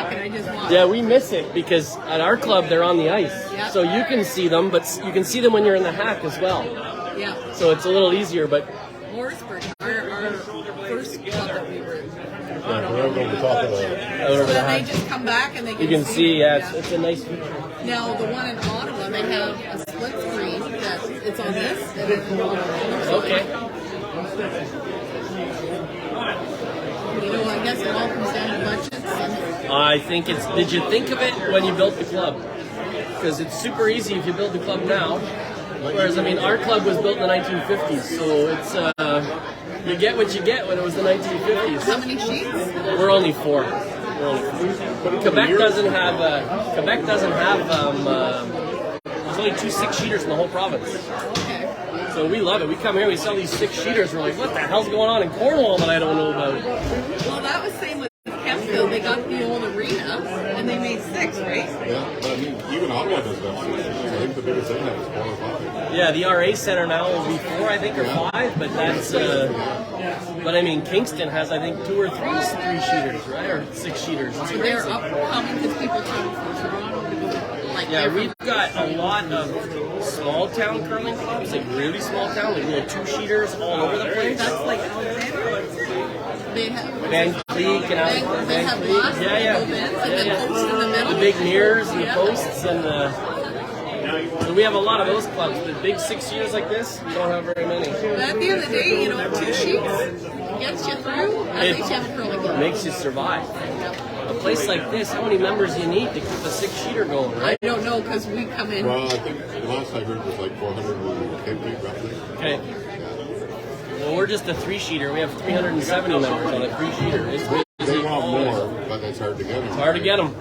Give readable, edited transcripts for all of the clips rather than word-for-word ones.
back and I just watch. Yeah, we miss it because at our club they're on the ice, so you can see them, but you can see them when you're in the hack as well. Yeah. So it's a little easier, but. Morrisburg, our first club that we were in. We're over the top of the. So then they just come back and they can You can see, it's a nice feature. Now, the one in Ottawa, they have a split screen that it's on this and it's on the other side. Okay. You know, I guess it all comes down to budgets. I think it's. Did you think of it when you built the club? Because it's super easy if you build the club now. Whereas, I mean, our club was built in the 1950s, so it's you get what you get when it was the 1950s. How many sheets? We're only 4. Quebec doesn't have. There's only 2 6-sheeters in the whole province. Okay. So we love it. We come here, we sell these 6-sheeters. We're like, what the hell's going on in Cornwall that I don't know about? Well, that was same with Kempville. They got the old arena and they made 6, right? Yeah, but I mean, even Ottawa does that. I think the biggest thing is 4 or 5. Yeah, the RA Center now will be 4, I think, or 5, but that's. But I mean, Kingston has, I think, 2 or 3 3-sheeters, right, or 6-sheeters. So they're upcoming because people come from Toronto to go. Like yeah, we've got a lot of small town curling clubs, like really small town, like little 2-sheeters all over the place. That's like Alexander. They have Van Cleek and they have lots of events and then posts in the middle. The big mirrors and the posts and the. So we have a lot of those clubs. The big 6-sheeters like this, we don't have very many. But at the end of the day, you know, 2 sheets gets you through. At least you have a curling club. Makes you survive. A place like this, how many members do you need to keep a 6-sheeter going, right? I don't know because we come in. Well, I think the last I heard was like 450 roughly. Okay. Well, we're just a 3-sheeter. We have 370 members on a 3-sheeter. It's They want more, but it's hard to get them. It's hard to get them.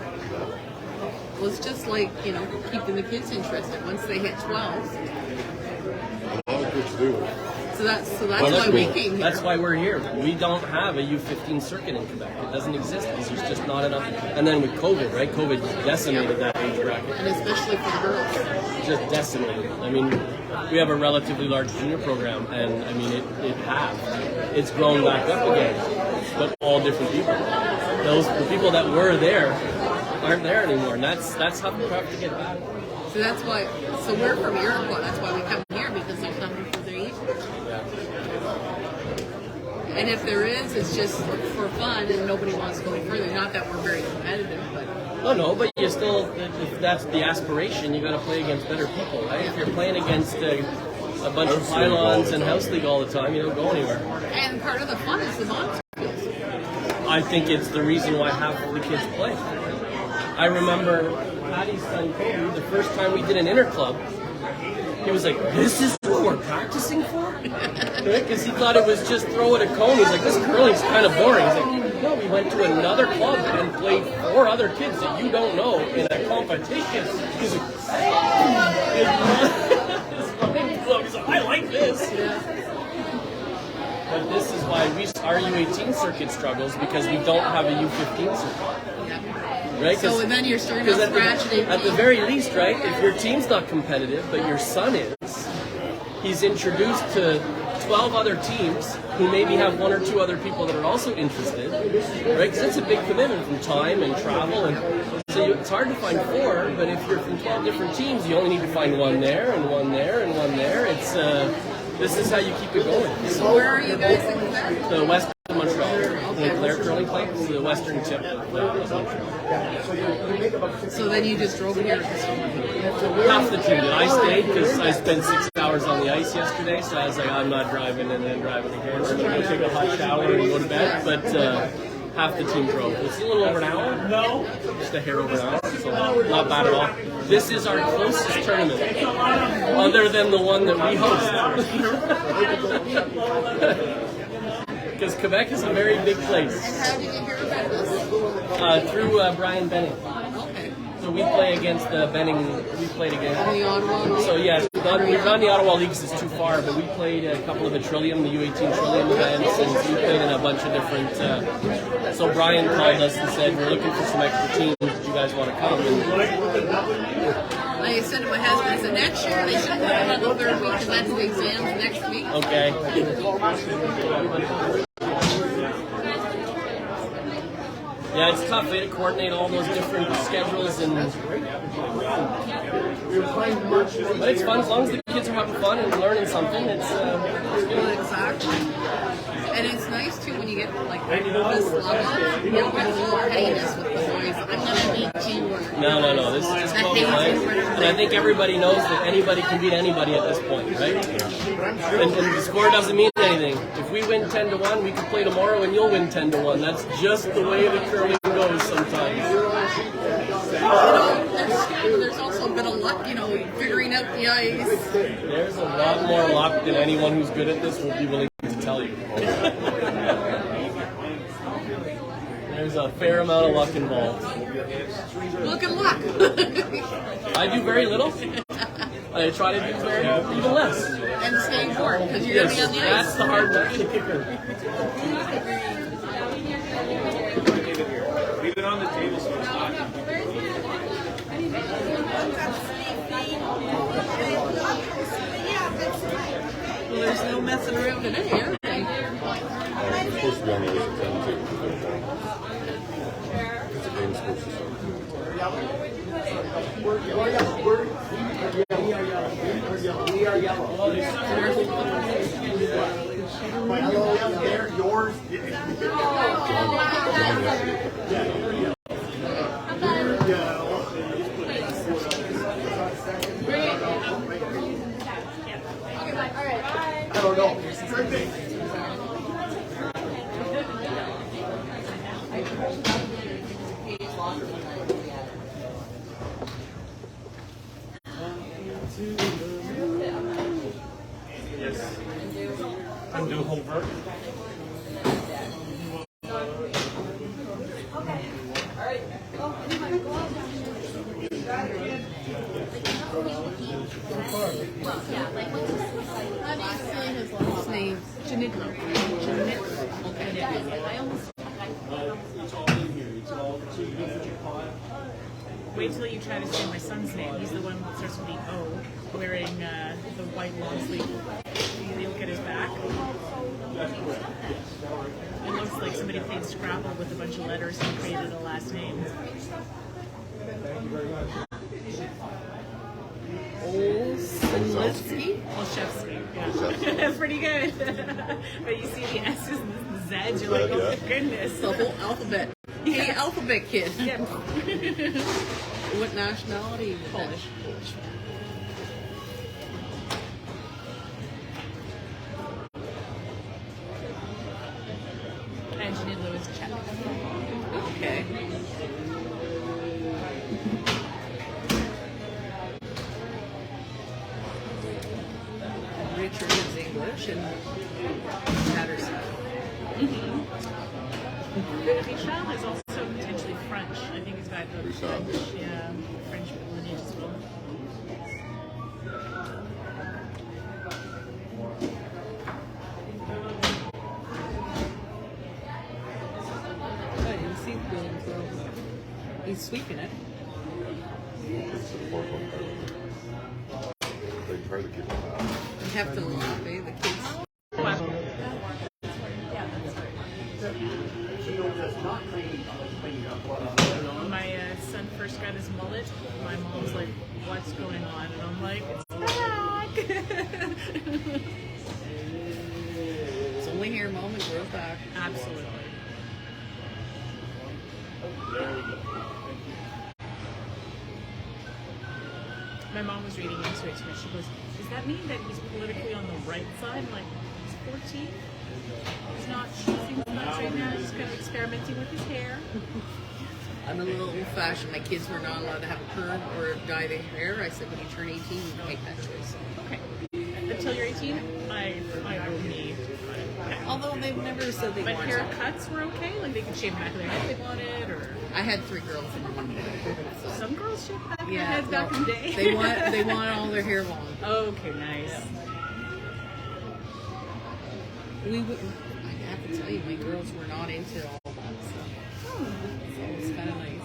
Well, it's just like, you know, keeping the kids interested once they hit 12. A lot of kids do. So that's why we came here. That's why we're here. We don't have a U15 circuit in Quebec. It doesn't exist because there's just not enough. And then with COVID, right? COVID decimated that age bracket. And especially for the girls. Just decimated. I mean, we have a relatively large junior program, and I mean, it's grown back up again, but all different people. The people that were there aren't there anymore, and that's how we have to get back. So that's why. So we're from Iroquois. That's why we come here because there's nothing for their age. And if there is, it's just for fun, and nobody wants to go further. Not that we're very competitive, but. No, but you still, if that's the aspiration, you got to play against better people, right? If you're playing against a bunch of pylons and house league all the time, you don't go anywhere. And part of the fun is the bond skills. I think it's the reason why half of the kids play. I remember Patty's son Kobe, the first time we did an interclub, he was like, "This is what we're practicing for?" Because he thought it was just throw it a cone. He's like, "This curling's kind of boring." He's like, "No, we went to another club and played 4 other kids that you don't know in a competition." He's like, he's like, "I like this." But this is why our U18 circuit struggles, because we don't have a U15 circuit. Right? So then you're starting to scratch it. At the very least, right, if your team's not competitive, but your son is, he's introduced to 12 other teams who maybe have 1 or 2 other people that are also interested, right? Because it's a big commitment from time and travel, and so it's hard to find 4, but if you're from 12 different teams, you only need to find 1 there, and 1 there, and 1 there. It's this is how you keep it going. So where are you guys in Quebec? The west of Montreal. Claire Curling Club is the western tip of Montreal. So then you just drove here? Half the team did. I stayed because I spent 6 hours on the ice yesterday, so I was like, I'm not driving and then driving again. So I'm going to take a hot shower and go to bed, but half the team drove. It's a little over an hour. No. Just a hair over an hour, so not bad at all. This is our closest tournament, other than the one that we host. Because Quebec is a very big place. And how did you hear about this? Through Brian Benning. Okay. So we play against Benning. We played against. The Ottawa League? So yeah, we've done the Ottawa Leagues. It's too far, but we played a couple of the Trillium, the U18 Trillium events, and we played in a bunch of different. So Brian called us and said, "We're looking for some extra teams. Do you guys want to come?" I said to my husband, I said, next year they should put it on the 3rd week because that's the exams next week. Okay. Yeah, it's tough to coordinate all those different schedules and. But it's fun as long as the kids are having fun and learning something. It's good. Exactly. And it's nice too when you get like this level, you don't get a little pettiness with the boys. I'm gonna beat you. No. This is just 12 points. And I think everybody knows that anybody can beat anybody at this point, right? And the score doesn't mean anything. If we win 10-1, we can play tomorrow and you'll win 10-1. That's just the way the curling goes sometimes. There's also a bit of luck, figuring out the ice. There's a lot more luck than anyone who's good at this will be willing to tell you. There's a fair amount of luck involved. Well, good luck. I do very little. I try to do even less. And stay important because you're going to be on the ice. That's the hard work, the kicker. Leave it on the table so it's not. Well, there's no messing around today, are they? I'm supposed to be on the ice at 10 too. Because the game's supposed to start too. We are yellow. Yellow there, yours. I don't know. Very big. Yes. Undo homework. His last name, Janitro. Wait till you try to say my son's name. He's the one that starts with the O, wearing the white long sleeve. You look at his back. It looks like somebody played Scrabble with a bunch of letters and created a last name. Olszewski? Olszewski, yeah. That's pretty good. But you see the S's and the Z's, you're like, oh my goodness. The whole alphabet. Hey, alphabet kid. Yeah. What nationality? Polish. And Janitro is Czech. Okay. Richard is English and Patterson. Richard is also potentially French. I think he's got the French, yeah, French lineage as well. I didn't see Williams though. He's sweeping it. They try to keep it out. You have to laugh, eh? The kids. When my son first got his mullet, my mom's like, what's going on? And I'm like, it's back! It's only here a moment, grows back. Absolutely. My mom was reading into it to me. She goes, does that mean that he's politically on the right side? I'm like, he's 14. He's not choosing sides right now. He's kind of experimenting with his hair. I'm a little old-fashioned. My kids were not allowed to have a perm or dye their hair. I said, when you turn 18, you can make that choice. Okay. Until you're 18, I will need. Although they've never said they But wanted. haircuts were okay? Like they could shave the back of their head if they wanted, or I had 3 girls and 1 boy. So. some girls shaved back their Yeah, heads back in the day. they want all their hair long. Okay, nice. We would. I have to tell you, my girls were not into all that stuff. So it's kind of nice.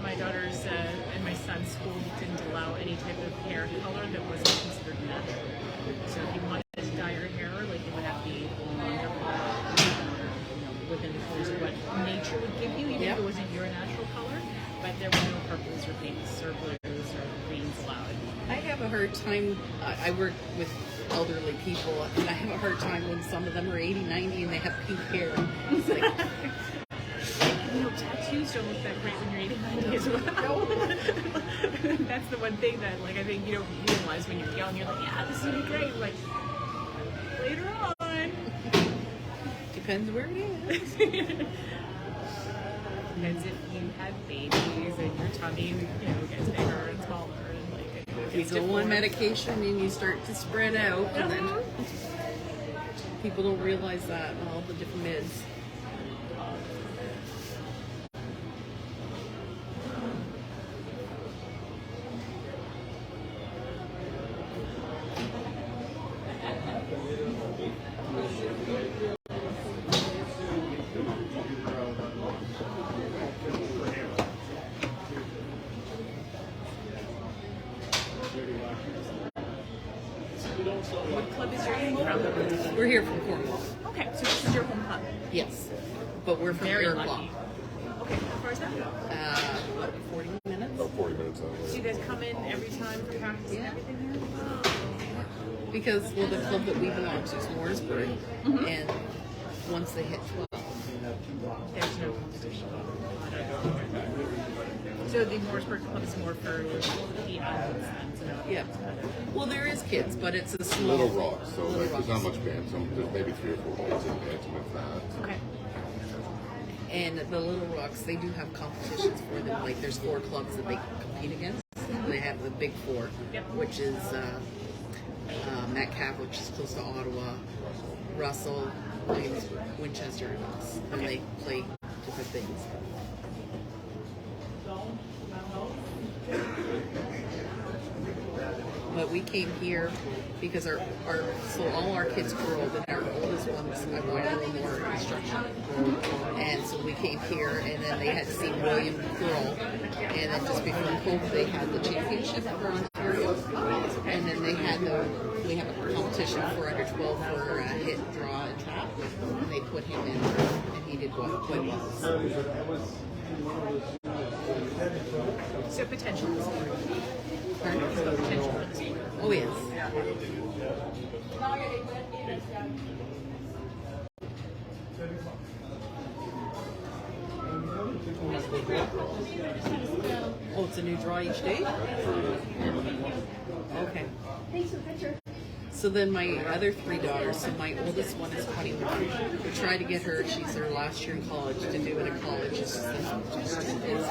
My daughter's and my son's school color that wasn't considered natural. So if you wanted to dye your hair, like it would have to be blonde or black, or, within the colors of what nature would give you, even if it wasn't your natural color. But there were no purples or pinks or blues or greens allowed. I have a hard time. I work with elderly people, and I have a hard time when some of them are 80, 90, and they have pink hair. It's like, tattoos don't look that great when you're 80, 90 as well. That's the one thing that, like, I think you don't realize when you're young. You're like, yeah, this would be great. Like, later on. depends where it is. As if you had babies and your tummy, gets bigger and smaller, and like You go on medication and you start to spread out, and then people don't realize that and all the different mids. What club is your team from? We're here from Cornwall. Okay, so this is your home club. Yes, but we're from Very Iroquois. lucky. Okay, how far is that? 40 minutes. About 40 minutes out Do you there. guys come in every time for practice and everything here? Because, well, the club that we belong to is Mooresbury, and once they hit 12, There's no competition. So the Mooresburg Club is more for the adults than yeah. Well, there is kids, but it's a small. Little Rock, so Little like, there's not Rocks. much band. There's maybe 3 or 4 bands in bands with that. Okay. And the Little Rocks, they do have competitions for them. Like, there's 4 clubs that they compete against. They have the Big 4, which is Metcalf, which is close to Ottawa, Russell, Williams, Winchester, and us. And they play different things. But we came here because so all our kids grew up, and our oldest ones, I wanted a little more instruction. And so we came here, and then they had to see William Girl. And then just before COVID, they had the championship for Ontario. And then we have a competition for under 12 for hit, draw, and trap. And they put him in, and he did quite well. So potential for the sport. Pardon? Potential for the sport. Oh, yes. Oh, it's a new draw each day? Okay. So then my other 3 daughters, so my oldest one is 21. We try to get her, she's her last year in college, to do it at college. It's just too busy.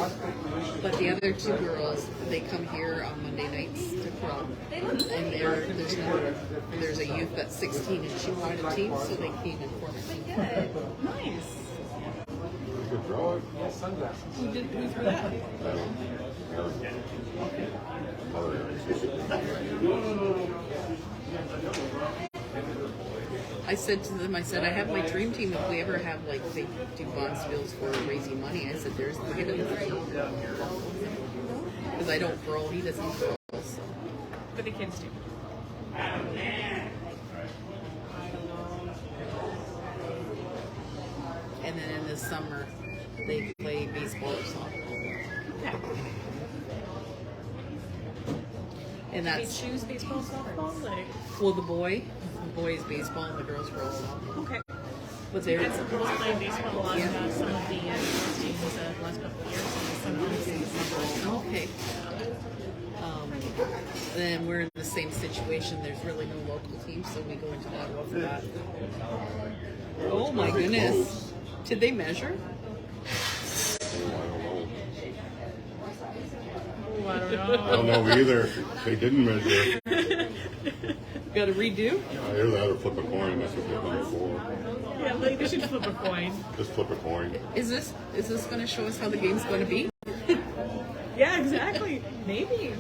But the other 2 girls, they come here on Monday nights to prom. And there's a youth that's 16 and she wanted a team, so they came and formed a team. Nice. Good draw. Who threw that? I said to them, I have my dream team. If we ever have, like, they do bonspiels for raising money, I said, there's the given. Because I don't throw, he doesn't throw. So. But the kids do. And then in the summer, they play baseball or softball. Okay. And They that's, choose baseball, softball, like. well, the boys baseball and the girls softball. Okay. But We've they're, had some girls playing baseball a lot. Yeah. Some of the girls teams the last couple of years. And sometimes in the summer. okay. Then we're in the same situation. There's really no local team, so we go into Ottawa for that. Oh my goodness. Did they measure? Oh, I don't know. I don't know either. They didn't measure. Got to redo? Either that or flip a coin. That's what they've done before. Yeah, like they should flip a coin. Just flip a coin. Is this going to show us how the game's going to be? Yeah, exactly. Maybe.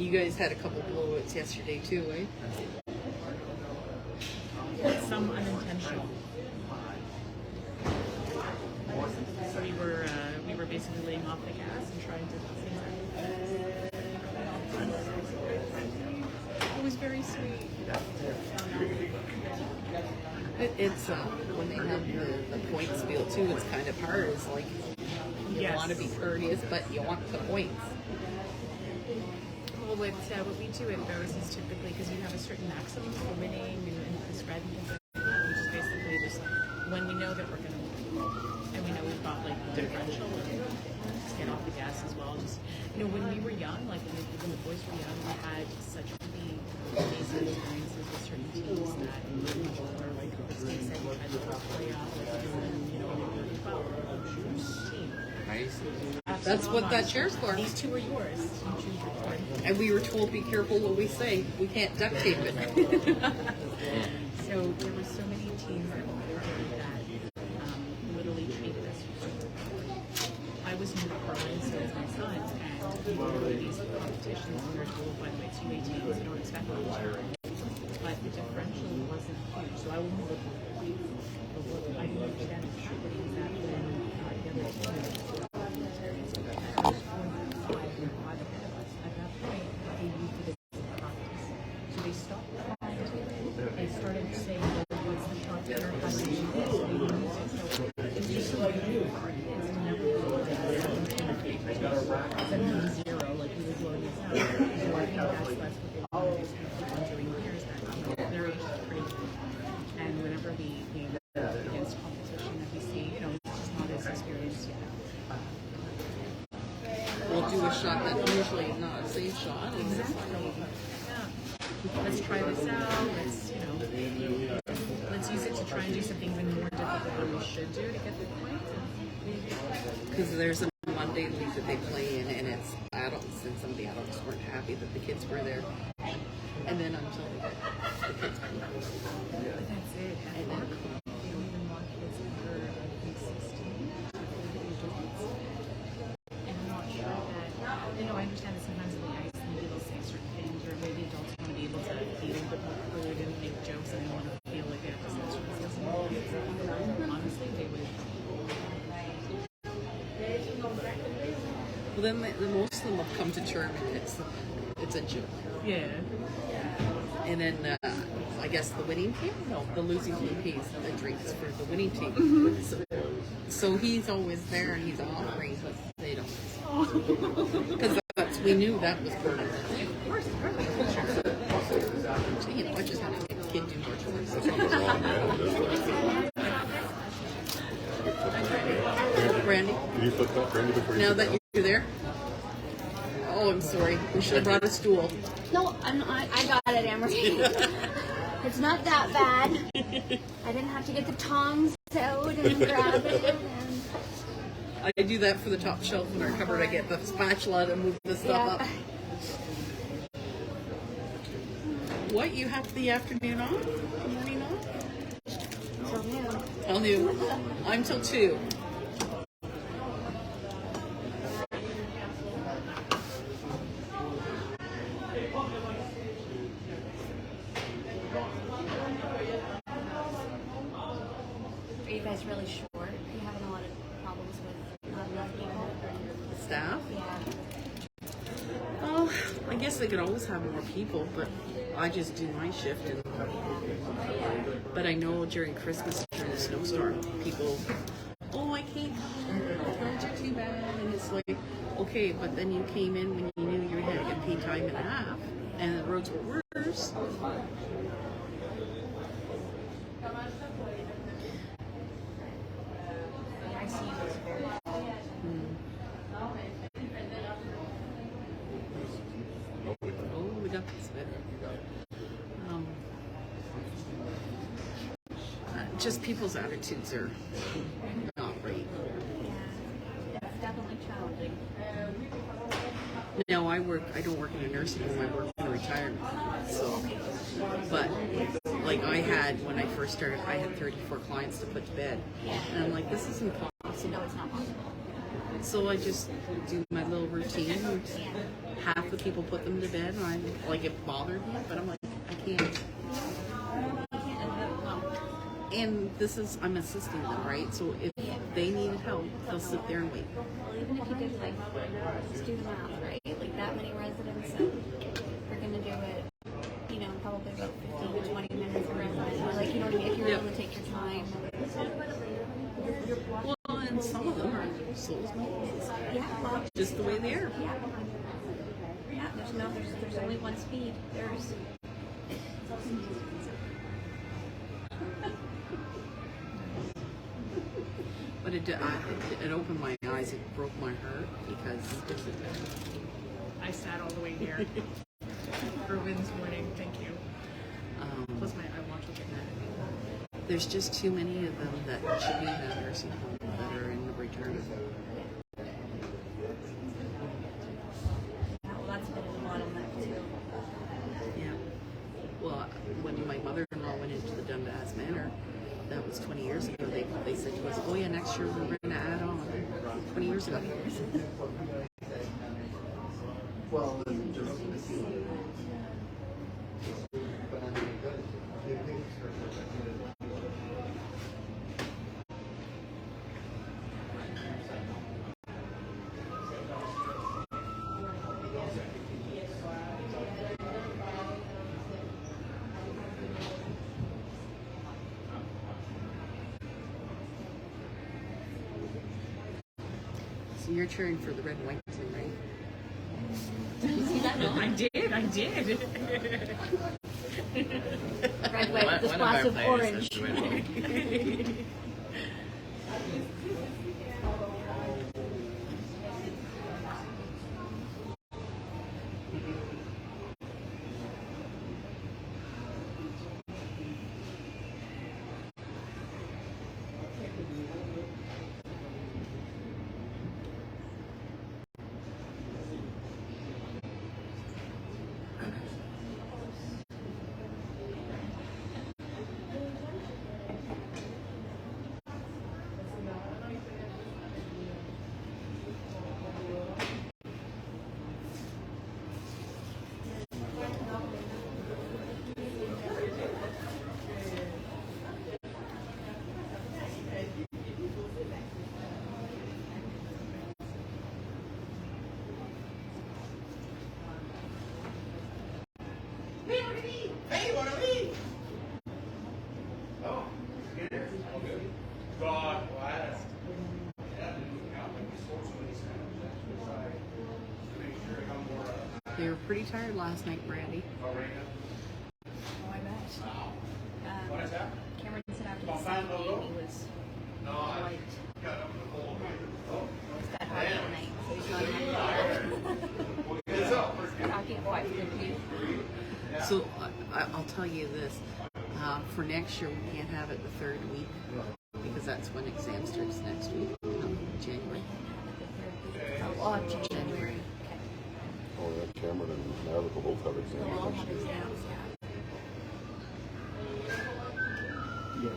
You guys had a couple blowouts yesterday too, eh? Some unintentional. We were basically laying off the gas and trying to. It was very sweet. It's when they have the points field too. It's kind of hard. It's like you Yes. want to be courteous, but you want the points. Well, what we do at those is typically because you have a certain maximum for winning and the spread and things like that. We just basically just when we know that we're going to win and we know we've got like differential, just get off the gas as well. Just when we were young, like when the boys were young, we had such really amazing experiences with certain teams that were like Christine said, we had the playoff, we were 12 team. That's what that chair's for. These two are yours. You choose your one. And we were told, be careful what we say. We can't duct tape it. So there were so many teams that were there that literally treated us. I was in the Province with my son, and we were in these competitions, and we were told, by the way, it's U18, so don't expect them to. But the differential wasn't huge, so I wouldn't look at it. I didn't understand the shorty that when the other team at that point, they used it as practice. So they stopped practicing. They started saying, well, what's the shot here? How do you do this? They would use it. So it's just so like for our kids to never go like 7-0, like we were blowing this out. So I think that's what they want to do during years that they're pretty good. And whenever we against competition that we see, it's just not as experienced yet. We'll do a shot that usually is not a safe shot. Exactly. Yeah. Let's try this out. Let's use it to try and do something even more difficult than we should do to get the point. Because there's a Monday league that they play in, and it's adults, and some of the adults weren't happy that the kids were there. And then until the kids come. But that's it. At work, they don't even want kids under 16. And I'm not sure that, I understand that sometimes in the ice, maybe they'll say certain things, or maybe adults want to be able to be a little bit more fluid and make jokes, and they don't want to feel like they have to say certain things. Honestly, they would. Well, then the most of them will come to term, and it's a joke. Yeah. And then I guess the winning team, no, the losing team pays the drinks for the winning team. Mm-hmm. So he's always there, and he's offering, but they don't. Because we knew that was part of it. Of course, So, I just have to make a kid do more chores. That's on the wrong end, isn't it? Brandy, Can you flip that, Brandy, before you now sit that down? you're there. Oh, I'm sorry. We should have brought a stool. No, I got it, Emery. It's not that bad. I didn't have to get the tongs out and grab it. And... I do that for the top shelf in our cupboard. I get the spatula to move the stuff up. What, you have the afternoon off? The morning off? Till noon. Till noon. I'm till 2. Are you guys really short? Are you having a lot of problems with not enough people? Staff? Yeah. Oh, I guess they could always have more people, but I just do my shift. But I know during Christmas, during the snowstorm, people, oh, I can't come in, the roads are too bad. And it's like, okay, but then you came in when you knew you were going to get paid time and a half, and the roads were worse. I see you guys very Oh, we got this bit. Just people's attitudes are not right. Yeah. It's definitely challenging. No, I don't work in a nursing home. I work in a retirement. So, but like when I first started, I had 34 clients to put to bed, and I'm like, this is impossible. No, it's not possible. So I just do my little routine. Half the people put them to bed, and I like it bothered me, but I'm like, I can't. And this is, I'm assisting them, right? So if they needed help, they'll sit there and wait. Well, even if you did like, just do the math, right? Like that many residents, and you're gonna do it, you know, probably about 15 to 20 minutes a resident. Like, you know what I mean? If you're able to take your time. Well, and some of them are souls. Yeah, well, Just the way they are. yeah. Yeah, there's only one speed. There's. But it opened my eyes. It broke my heart because I sat all the way here for Wynn's morning. Thank you. Plus, I watched it at there's just too many of them that should be in a nursing home that are in return. Well, that's been a bottleneck too. Yeah. Well, when my mother-in-law went into the Dundas Manor, that was 20 years ago. They said to us, "Oh yeah, next year we're going to add on." 20 years ago. Well, just. So you're cheering for the red and white team, right? Did you see that? I did. Red, white, with a splash of orange. They were pretty tired last night, Brandy. Oh, I bet. Cameron said after the second game he was white. He's got hockey tonight, so he's not happy. Hockey at 5:50. So I'll tell you this. For next year, we can't have it the third week because that's when exam starts next week, January. Oh, January. Oh, yeah, Cameron and Maverick will both have exams. We'll all next have year. exams, yeah.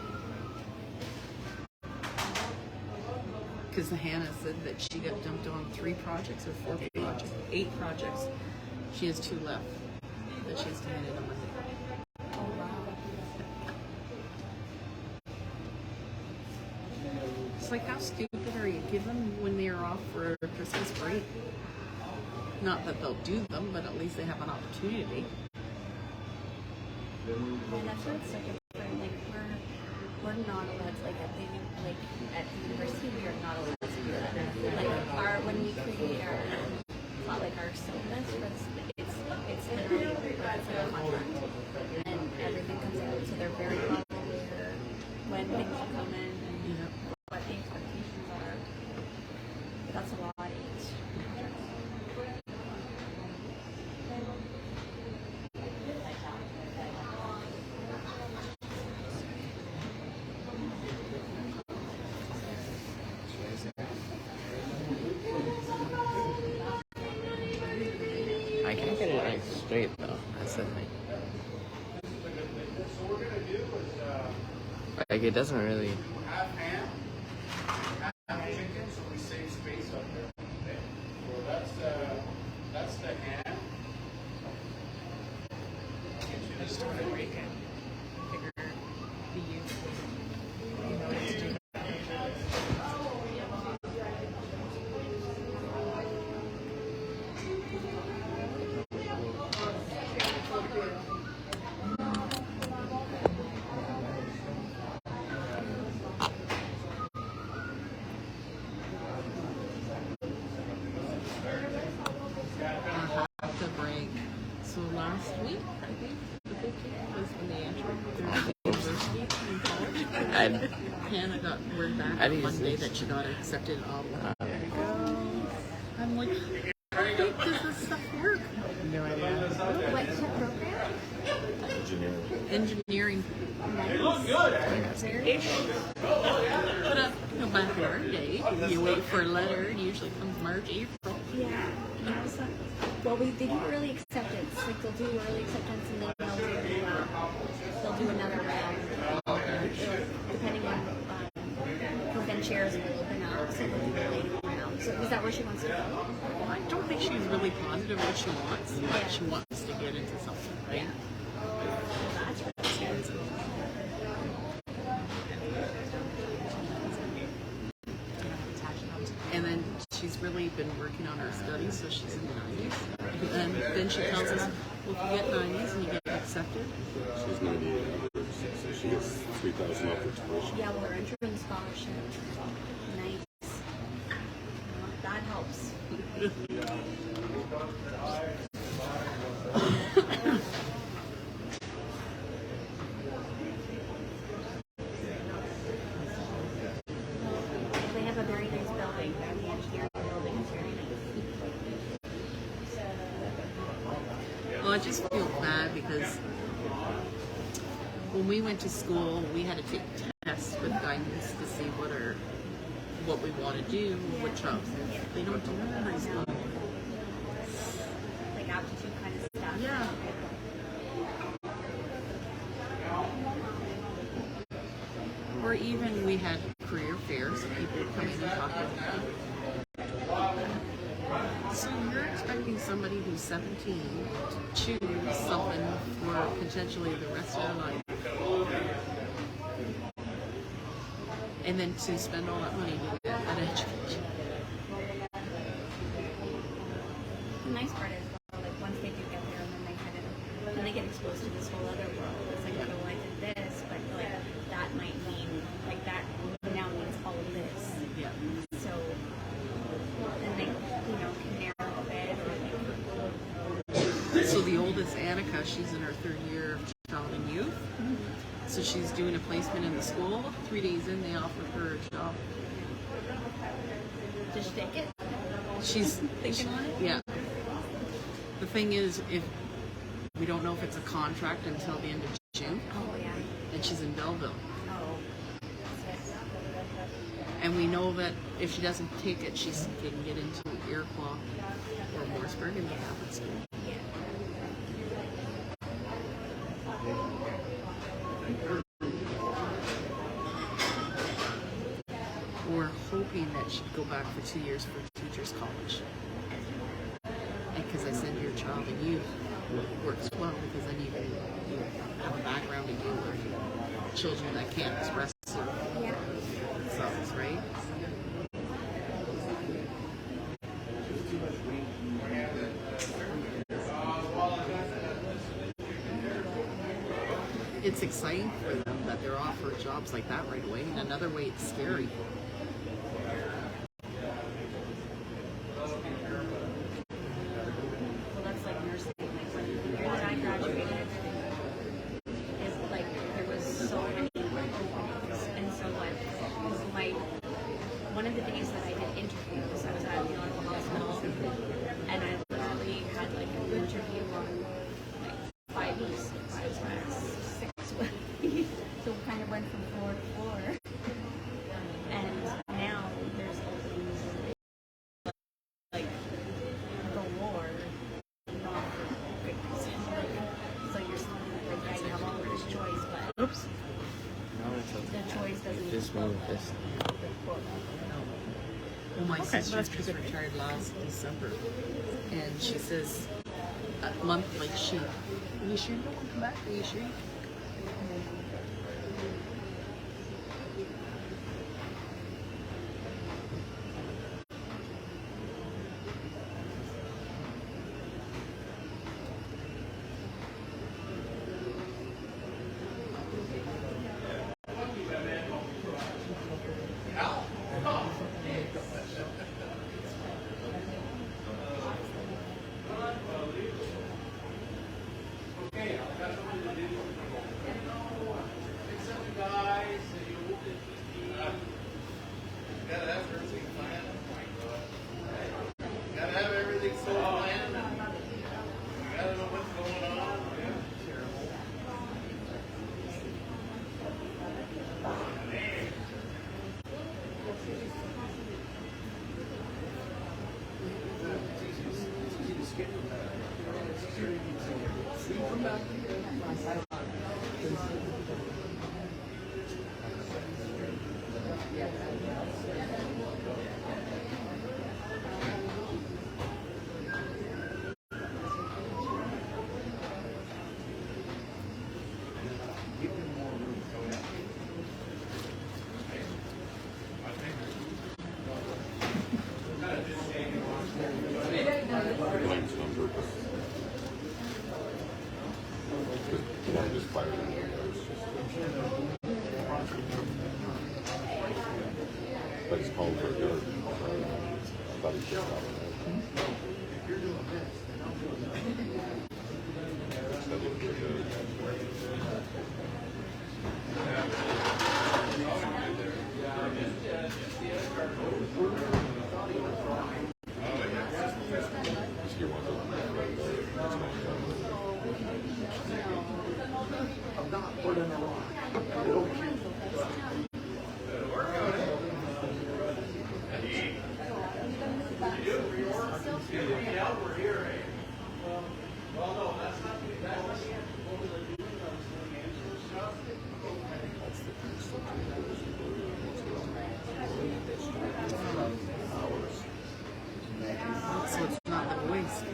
Because Hannah said that she got dumped on 3 projects or 4 projects, 8 projects. She has 2 left that she has to hand in on Monday. Oh, wow. It's like, how stupid are you? Give them when they're off for Christmas break. Not that they'll do them, but at least they have an opportunity. And that's why it's so different. Like we're not allowed to, like at the university we are not allowed to do that. Like when we create our syllabus for this, it's literally it's like a contract, and everything comes out. So they're very well aware when things will come in and what the expectations are. But that's a lot. I can't get it like straight though. That's the thing. Like it doesn't really. Jenkins, so we save space up there. spring break and figure the youth you know to do. The break. So last week, I think, the big week was when they entered their university in college. Hannah got word back on Monday that she got accepted in Ottawa. I'm like, how does this stuff work? No idea. What's your program? Engineering. Nice. But back in our day, you wait for a letter, and usually comes March, April. Yeah. Well, they do early acceptance. Like they'll do early acceptance and then they'll do another round. Depending on because then chairs will open up, so they'll do a later round. So is that where she wants to go? Well, I don't think she's really positive what she wants, but she wants to get into something, right? Well, that's really scary. And then she's really been working on her studies, so she's in the 90s. And then she tells us, well, if you get 90s and you get accepted, She's 98, so she gets $3,000 off her tuition. Yeah, well, her entrance scholarship. Nice. That helps. They have a very nice building. The engineering building is very nice. well, I just feel bad because when we went to school, we had to take tests with guidance to see what we want to do, what jobs. They don't do that in high school. Like aptitude kind of stuff. Yeah. Or even we had career fairs, and people would come in and talk about them. So you're expecting somebody who's 17 to choose something for potentially the rest of their life, and then to spend all that money to get an education. The nice part is, like, once they do get there, and then they get exposed to this whole other world. It's like, oh, I did this, but like that might mean like that now means all of this. Yeah. So then they, can narrow a bit or like. So the oldest, Annika, she's in her 3rd year of child and youth. So she's doing a placement in the school. 3 days in, they offered her a job. Just take it. She's Thinking on it. Yeah. The thing is, if we don't know if it's a contract until the end of June, Oh yeah. and she's in Belleville, Oh. and we know that if she doesn't take it, she can get into Iroquois or Morrisburg and be Catholic school. Yeah. We're hoping that she'd go back for 2 years for teachers college. Because I said your child and youth works well, because then you have a background to deal with children that can't express Yeah. themselves, right? It's exciting for them that they're offered jobs like that right away. In another way, it's scary. Well, that's like nursing. Like when the year that I graduated, is like there was so many openings, and so like one of the days that I did interviews, I was at the Ottawa Hospital, and I literally had like an interview on like 5 East, 5 West, 6 West. So we kind of went from floor to floor, and now there's openings in like galore. Not for good reason. So you're like, yeah, you have all of this choice, but Oops. No, it's okay. the choice doesn't Just move this. Well, my sister just retired last December, and she says, month like sheep. Are you sure you don't want to come back? Are you sure? But it's called for yard. I thought he just got it. So it's not the waste.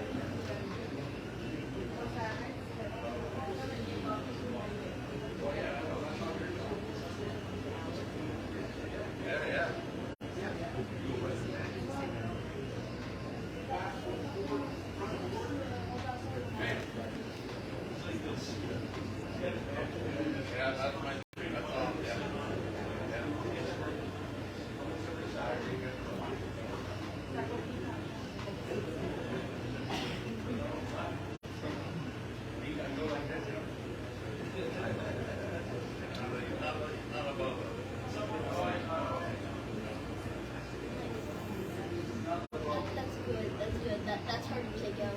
That's hard to take out.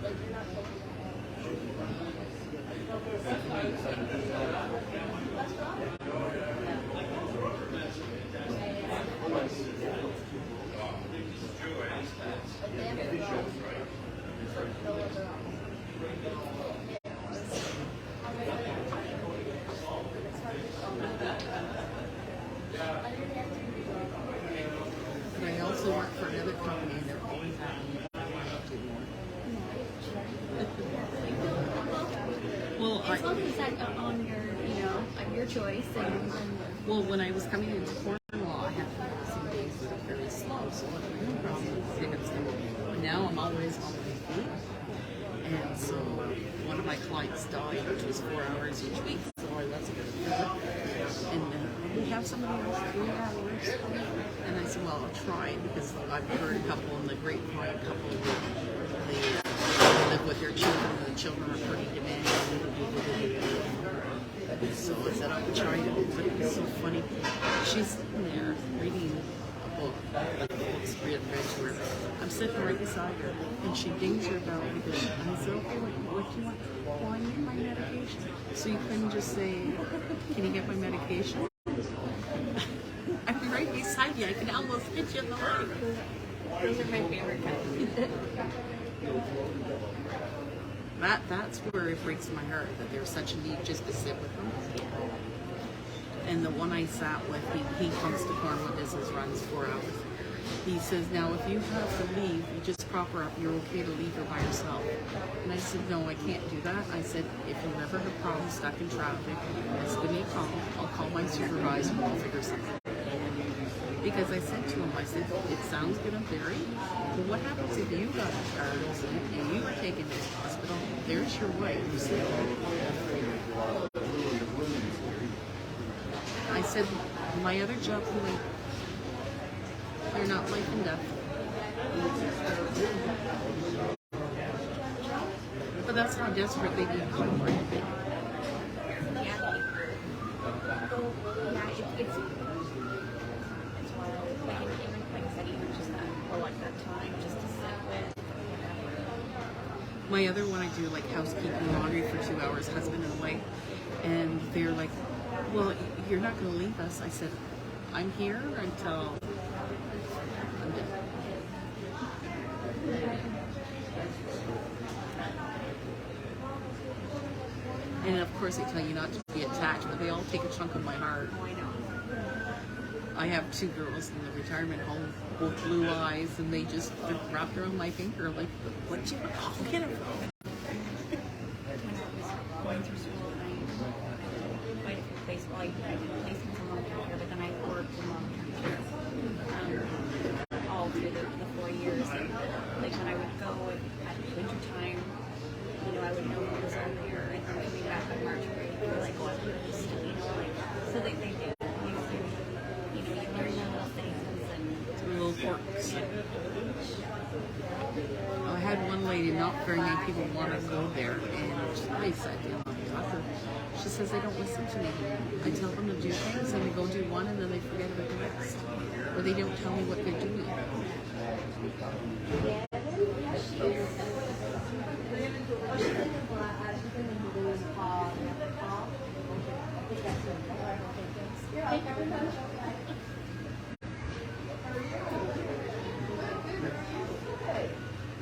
Like you're not taking But I also work for another company and they're always having me well, as long as that's on your, on your choice and well, when I was coming into Cornwall, I had some days that are very slow, so I had no problem with tickets. But now I'm always on my feet. And so one of my clients died, which was 4 hours each week, so I wasn't going to do it. And we have somebody else 3 hours. And I said, well, I'll try, because I've heard a couple in the grapevine, a couple they live with their children, and the children are pretty demanding. So I said, I'll try it, but it was so funny. She's sitting there reading a book, like the books read to her. I'm sitting right beside her, and she dings her bell because I said, okay, what do you want? Well, I need my medication. So you couldn't just say, can you get my medication? I'm right beside you. I can almost hit you in the leg. those are my favorite kinds. That's where it breaks my heart that there's such a need just to sit with them. And the one I sat with, he comes to Cornwall, does his runs 4 hours. He says, now if you have to leave, you just prop her up, you're okay to leave her by herself. said, no, I can't do that. I said, if you ever have problems stuck in traffic, just give me a call. I'll call my supervisor and we'll figure something out. Because I said to him, I said, it sounds good in theory, but what happens if you got a car accident and you were taken to the hospital? There's your wife. I said, my other job, they're not life and death. But that's how desperate they need help. It's wild. Like even like I said, even just that or like that time just to sit with whatever. My other one, I do like housekeeping, laundry for 2 hours, husband and wife, and they're like, well, you're not going to leave us. I said, I'm here until I'm dead. And of course they tell you not to be attached, but they all take a chunk of my heart. I have 2 girls in the retirement home, both blue eyes, and they're wrapped around my finger like, what'd you get it from? Going through school, I quite a few places. Well, I did placements in long-term care, but then I worked in long-term care all through the 4 years. And like when I would go at winter time, you know, I would know who was over here, and then coming back in March break, they were like, oh, I'm really still, you know, like so they do. You know, you learn the little things and Little quirks. I had one lady, not very many people want to go there, and I said, she says, they don't listen to me. I tell them to do things, and they go do one, and then they forget about the rest. Or they don't tell me what they're doing.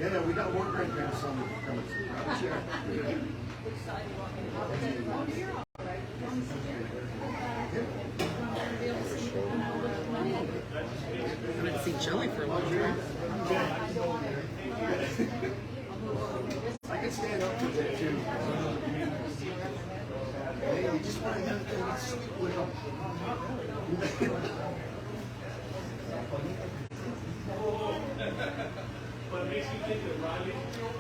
Yeah, no, we got work right now, some coming through. I haven't seen Jelly for a long time. I can stand up to that too. Hey, you just want to have things split up.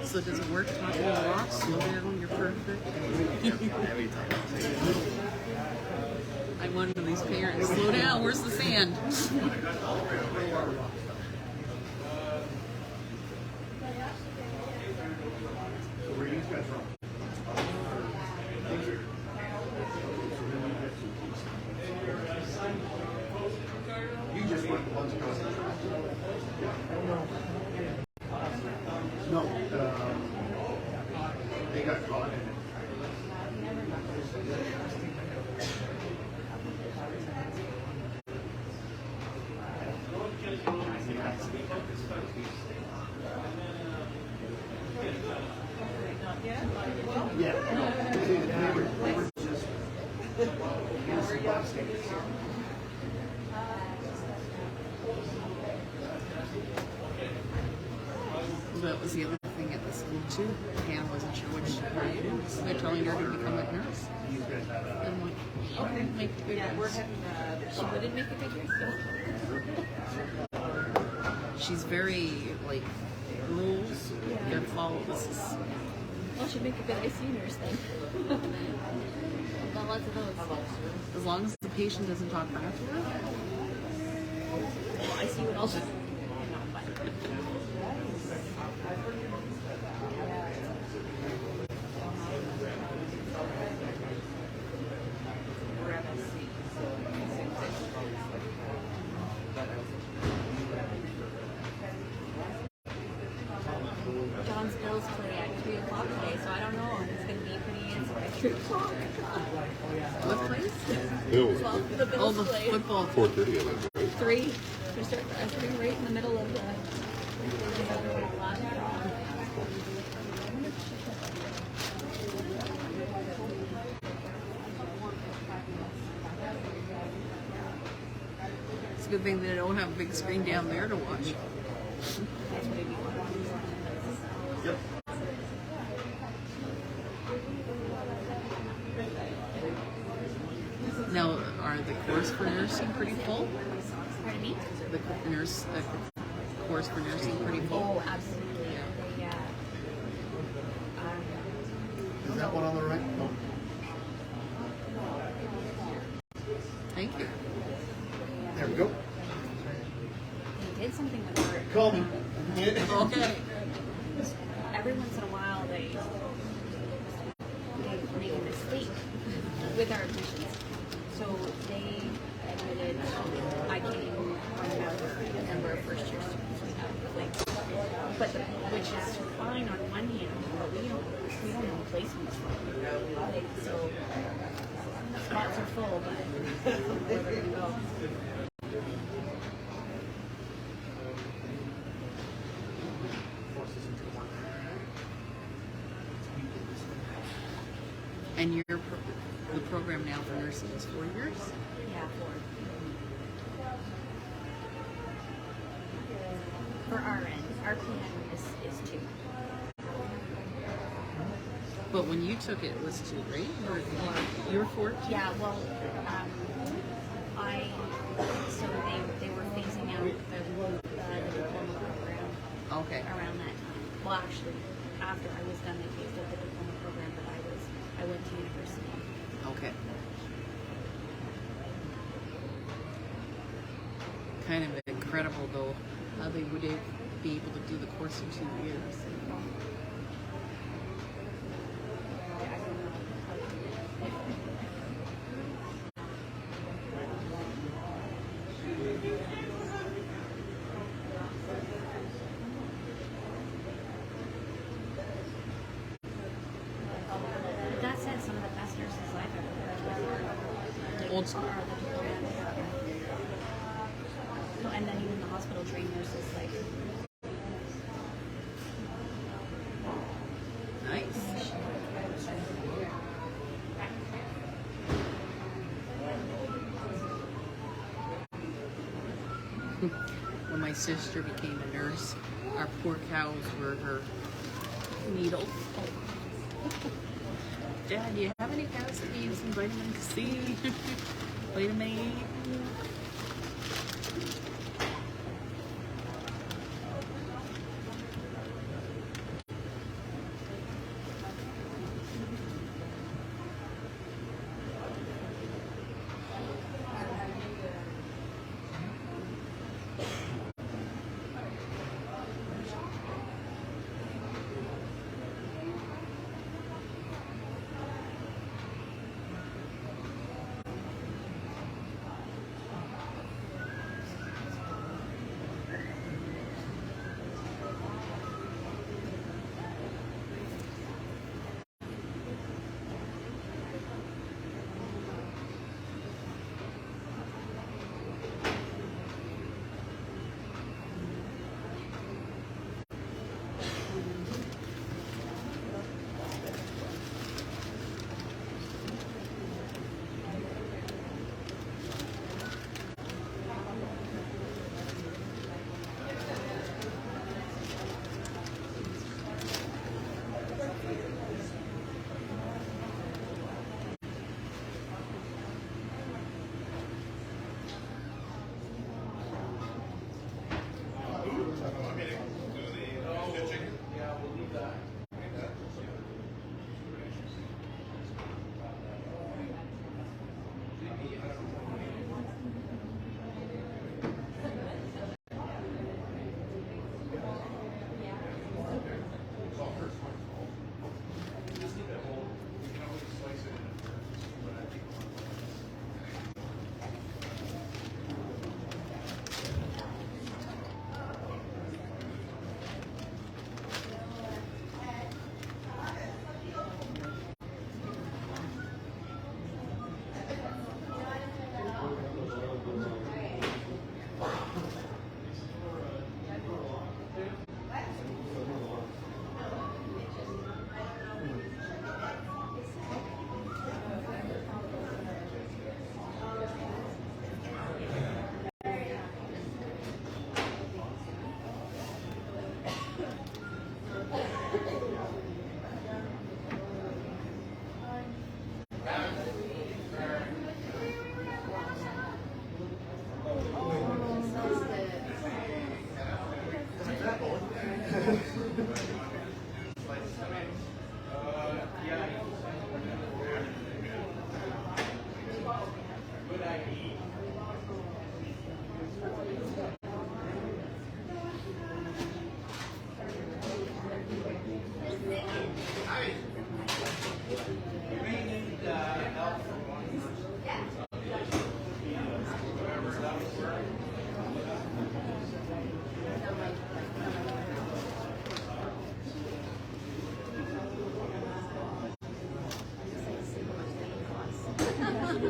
So does it work? Talk to a lot, slow down, you're perfect. Every time. I'm one of these parents. Slow down, where's the sand? Where are you guys from? You just went the ones across the track. No, they got caught in it. Yeah, no, they were just innocent bystanders. That was the other thing at the school too. Hannah wasn't sure what she wanted to do. So they're telling her to become a nurse. I'm like, I didn't make a good nurse. she wouldn't make a big difference. She's very, like, rules. Gotta follow this. Well, she'd make a good ICU nurse then. I've got lots of those. As long as the patient doesn't talk back to her. Well, ICU would also. John's Bills play at 3 o'clock today, so I don't know. It's going to be pretty answer at 3 o'clock. What place? Bills. Well, the Bills Oh, the play. football. 4:30, I think, right? 3. They're starting at 3 right in the middle of the last draw. It's a good thing they don't have a big screen down there to watch. Yep. course for nursing pretty full? Pardon me? The course for nursing pretty full? Oh, absolutely. Yeah. Is that one on the right? No. Thank you. There we go. They did something with her. Call me. Okay. Every once in a while, they make a mistake with our admissions. So they admitted, I can't even remember the number of first year students we have. Like, which is fine on one hand, but we don't know placements for them. Like, so spots are full, but where they're gonna go. And the program now for nursing is 4 years? Yeah, for our end, our plan is 2. But when you took it, it was 2, right? Or you were 4? Yeah, well, so they were phasing out the diploma program Okay. around that time. Well, actually, after I was done, they phased out the diploma program, but I went to university. Okay. Kind of incredible, though, how they would be able to do the course in 2 years. But that said, some of the best nurses I've ever worked with Old school. are the diploma. No, and then even the hospital trained nurses, like, Nice. When my sister became a nurse, our poor cows were her needle. Dad, do you have any cows that need some vitamin C? Vitamin A?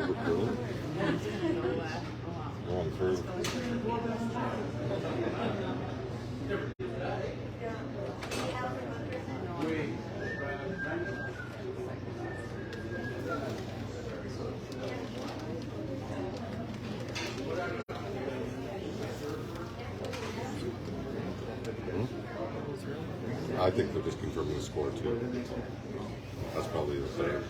Really? Going through. I think they're just confirming the score too. That's probably the thing.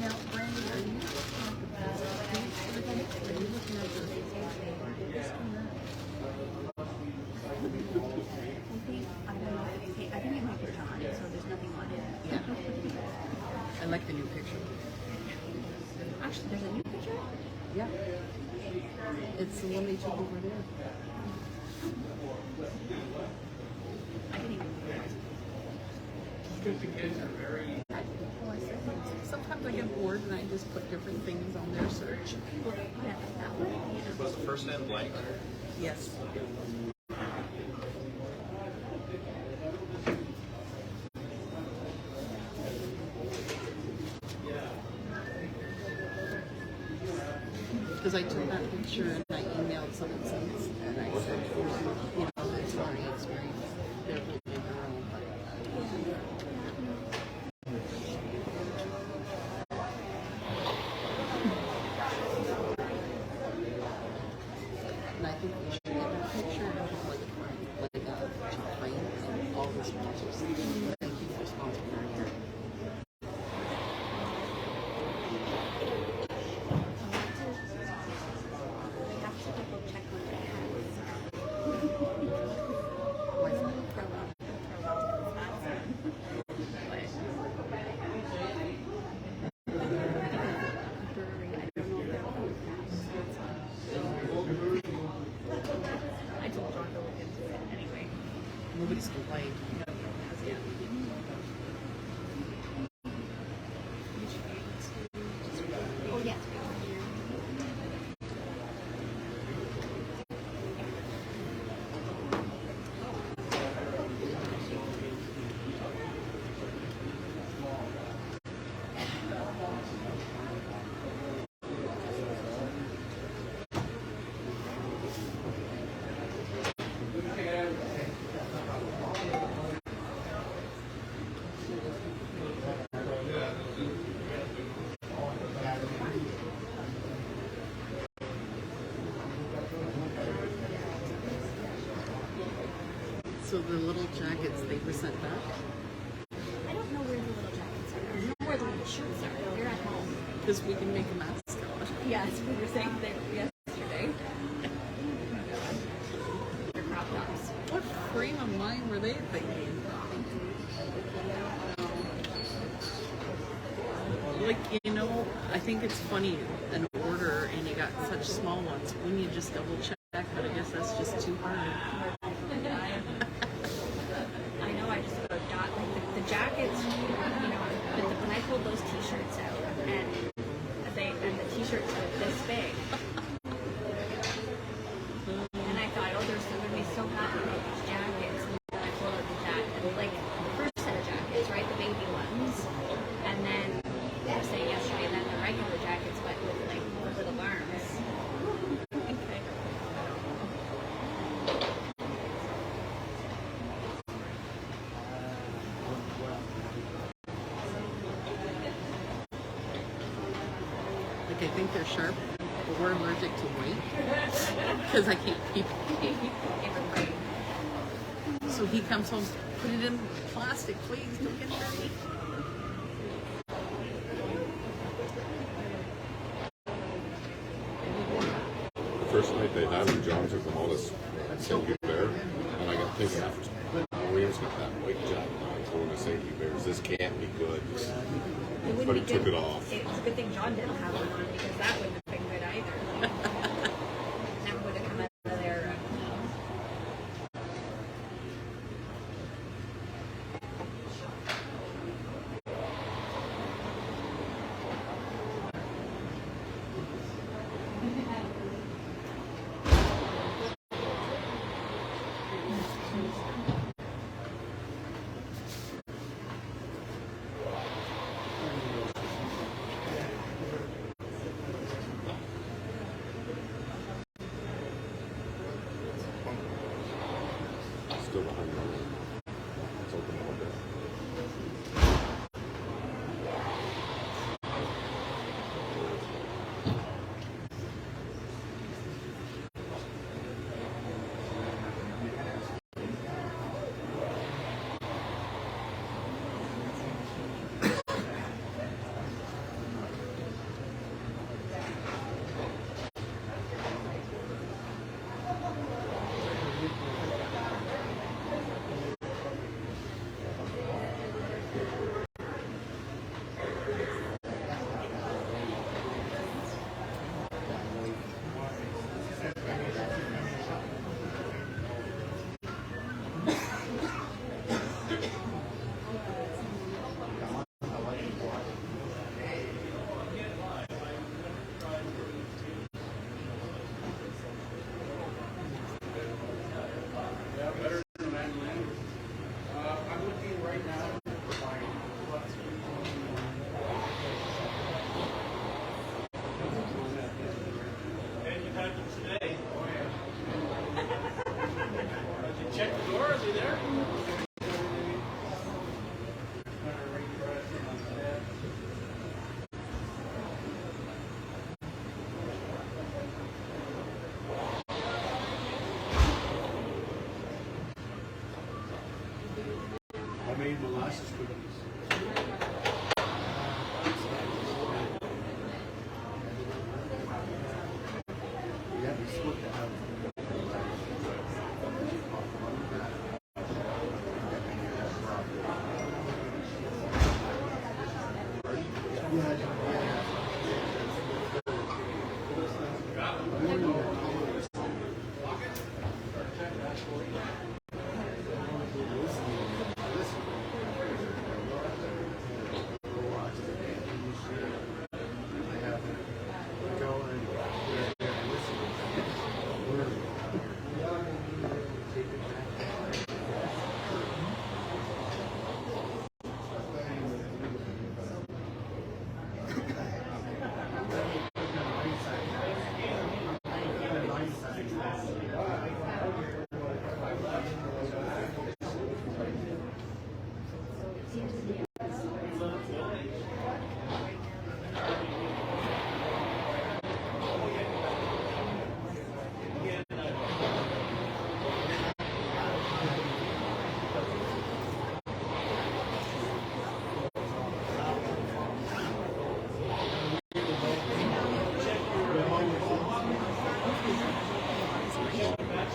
Now, Brandy, are you looking at I think it might be John, so there's nothing on it. Yeah. I like the new picture. Actually, there's a new picture? Yeah. It's the one they took over there. I didn't even realize. Sometimes I get bored and I just put different things on their search. Yeah, that one? Yeah. Was the first name blank? Yes. Because I took that picture and I emailed someone since, and I said, you know, it's my experience. They're holding their own. And I think we should get that picture and put like a frame and all the sponsors. Thank you for sponsoring here. I have to double check on the hats. Why is that? I told John to look into it anyway. Nobody's complained. Oh, yes. So the little jackets they were sent back. I don't know where the little jackets are. I know where the little shirts are. They're at home. Because we can make a mascot. Yes, we were saying they yesterday. They're crop tops. What frame of mind were they thinking? Like, you know, I think it's funny, an order and you got such small ones. When you just double check, but I guess that's just too hard. I know, I just about got like the jackets, you know, but when I pulled those t-shirts out and the t-shirts were this big. And I thought, oh, they're still gonna be so happy about these jackets. And then I pulled out the jacket, like the first set of jackets, right? The baby ones. And then they were saying yesterday that the regular jackets went with like the little arms. Okay. Like, I think they're sharp, but we're allergic to white. Because I can't keep it. So he comes home, put it in plastic, please, don't get dirty. The first night they had him, John took them all to St. Bear, and I got thinking after, William's got that white jacket on, going to St. Bears. This can't be good. It wouldn't But be he took good. it off. It's a good thing John didn't have one on because that wouldn't have been good either. Never would have come out of there. Check the door, is he there? I made molasses cookies. Yeah, we split the house.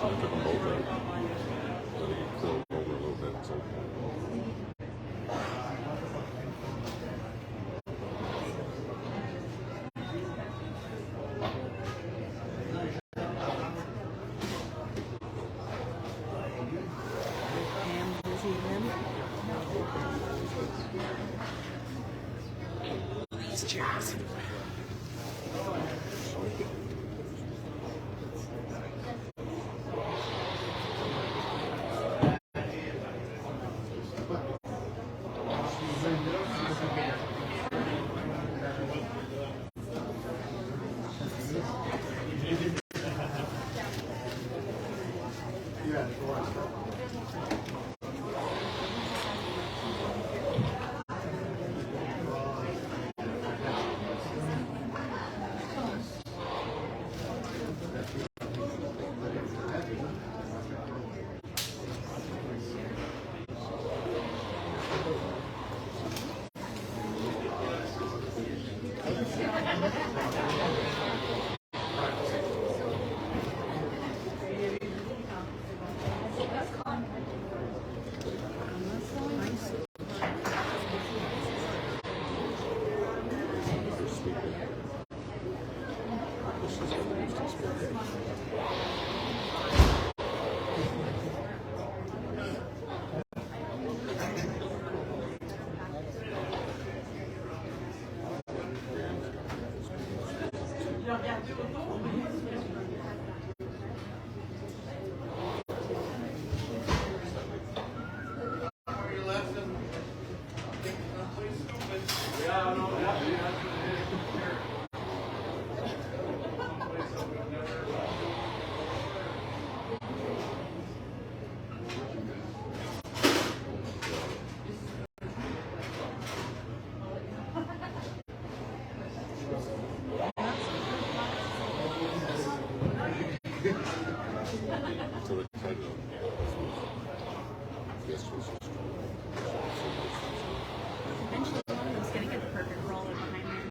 I took them both out. Let it curl over a little bit. So. These chairs. So excited. Yes, Eventually, I was gonna get the perfect roller behind me.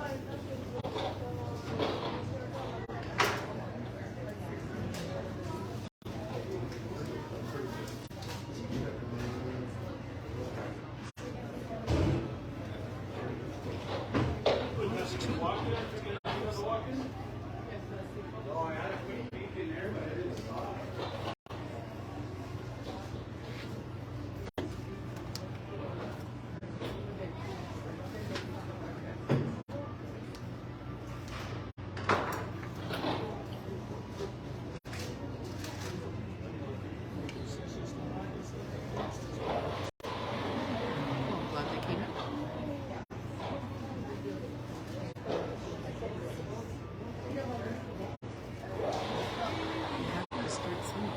I'm glad they came out. Yeah, start somewhere.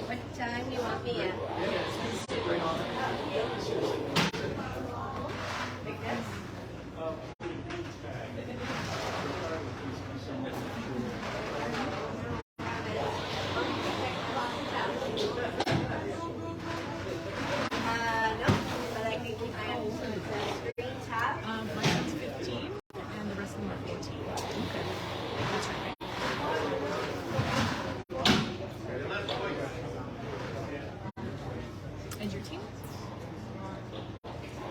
What time do you want me at? No, but I can keep my own screen tab. My son's 15, and the rest of them are 14. Okay. That's right. And your team?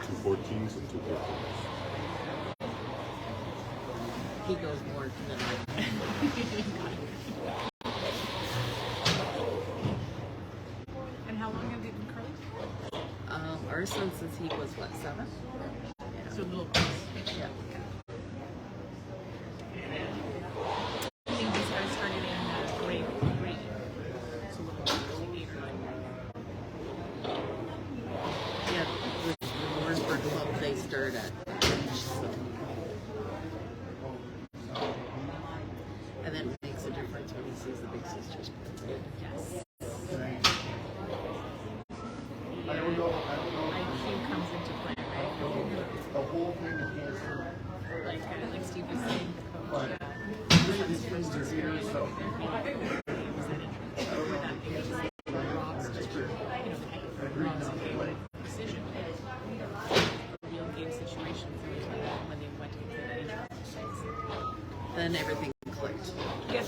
2 14s and 2 13s. He goes more than I. And how long have they been curling for? Our son since he was what, 7? So little girls. Yeah. I think these guys started in grade 3. So little girls, like 8 or 9. Yeah, with the Warrensburg Club, they start at age, so. And then it makes a difference when he sees the big sisters play. Yes. I don't know. IQ comes into play, right? The whole thing is cancer. Like Steve was saying, the coach. Three of these things are here, so. Rob's just, Rob's decision. Real game situations when they went to the age. Then everything clicked. Yeah.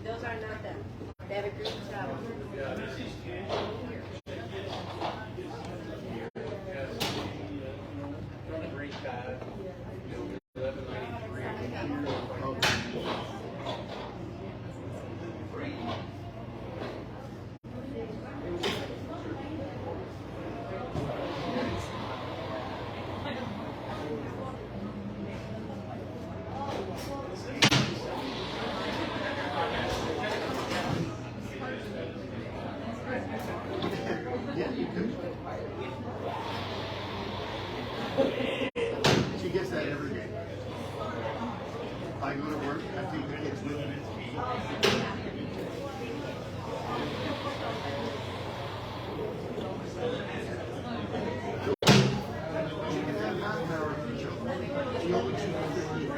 Those are not them. They have a group travel. Yeah, you could. She gets that every day. I go to work, I take the kids with me. She gets that half an hour of the show. She only chooses 15.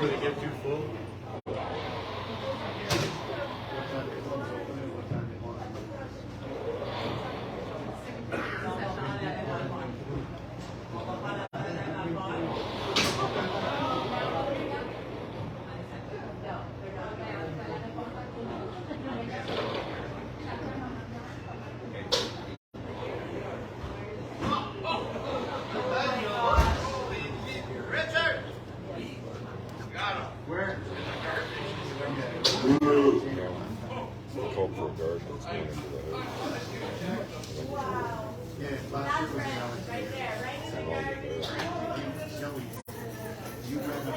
Did it get too full? Coke for a guard that's going into the hood. Yeah, last year was right there, right there. You ran the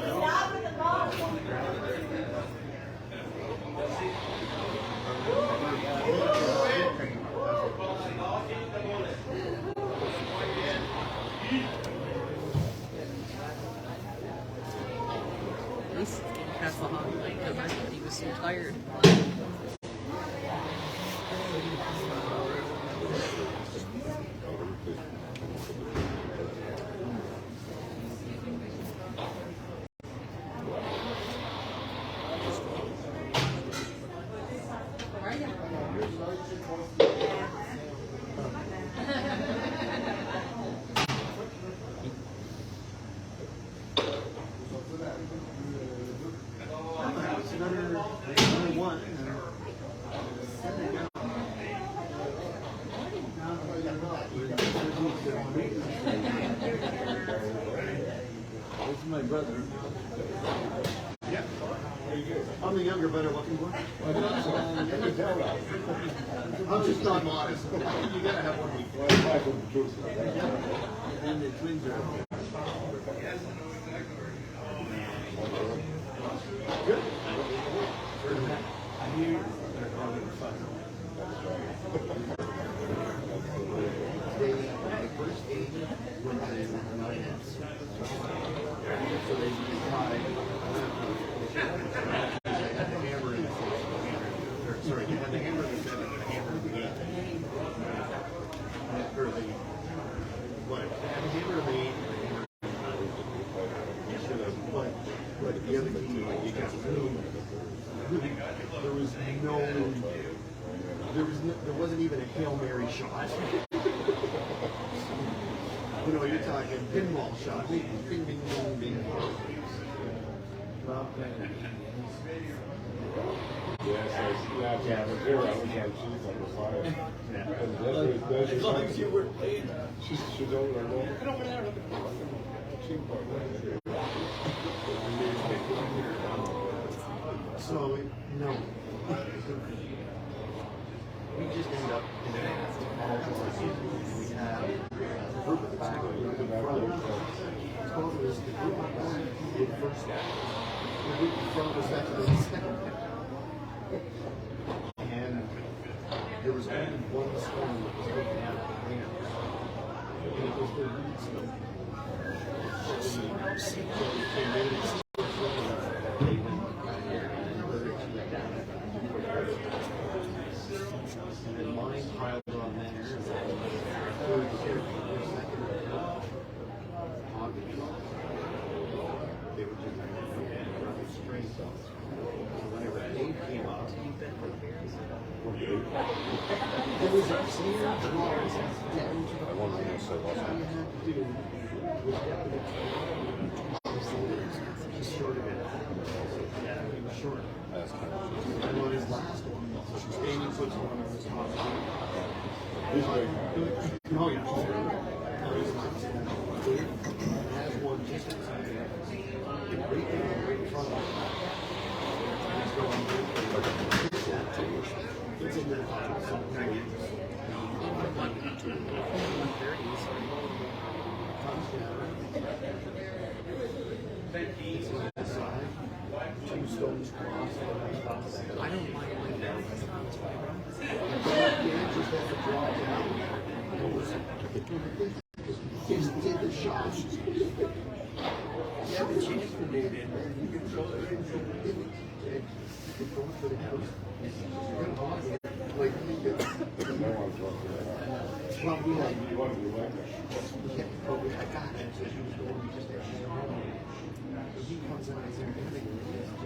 At least he didn't pass the hot light because I thought he was so tired. another one. This is my brother. Yeah. I'm the younger brother. Looking for. I'm just not modest. You gotta have one week. And the twins are. Good. I hear they're having fun. The first aid when they were 9 months. So they tried. They had the hammer in the face. Sorry, they had the hammer in the face and the hammer in the gate. Or the what? They had the hammer in the gate. But the other key, you got there wasn't even a Hail Mary shot. You know, you're talking pinball shot. Bing, bing, bing, bing, bing. Well, Yeah, but there I was on she's on the fire. as long as you were playing. She's over there going, get over there. So, no. We just ended up in the we had a group at the back, a group in front. It's called was the group at the back did first guy. The group in front was actually second guy. And there was only one stone that was looking at the hand. And it was the reed stone. So we came in and they went down. And then mine piled on there. Third, second, they were just running straight. So whenever Dave came up, it was a clear drawing down to the all you had to do was deputy. He shorted it. Yeah, he was short. And on his last one, Amy puts one on his top. Oh, yeah. On his last one, Dave has one just inside there. Right in front of him. He's going it's in the two stones crossed. I don't mind like that. Just have to draw it down. Just did the shot. Yeah, but you can do it. You can throw it in. Go for the house. Like, well, we had, I got it. he comes in and says,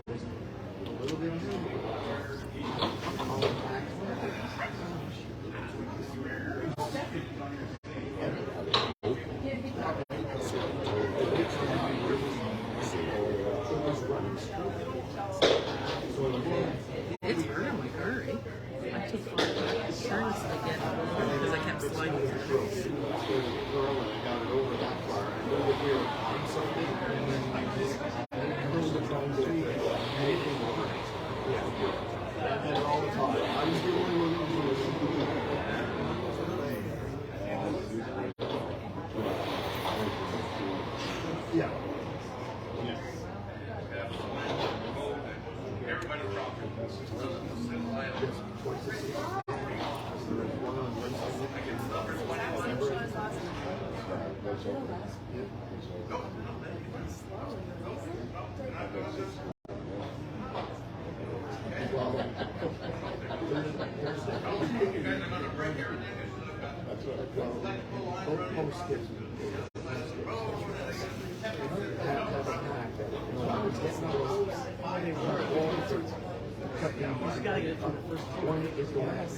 just a little bit of call him back. It's hurting my car, eh? I took off my insurance again because I kept sliding through. I got it over that far. I moved it here on something, and then I just curled it down the street, and it came over. I had it all the time. I was the only one who was yeah. One is the last.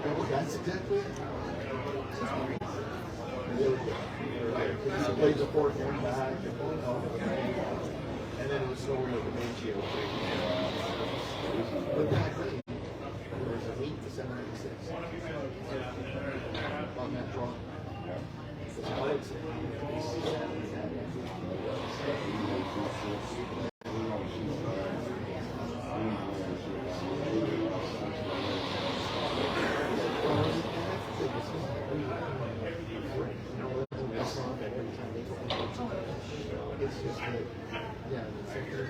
They were that's exactly it. So played the fourth one back, and then it was so weird the main shield. But back then, it was an 8 to 796. On that draw. I would say. It's just that, yeah, the second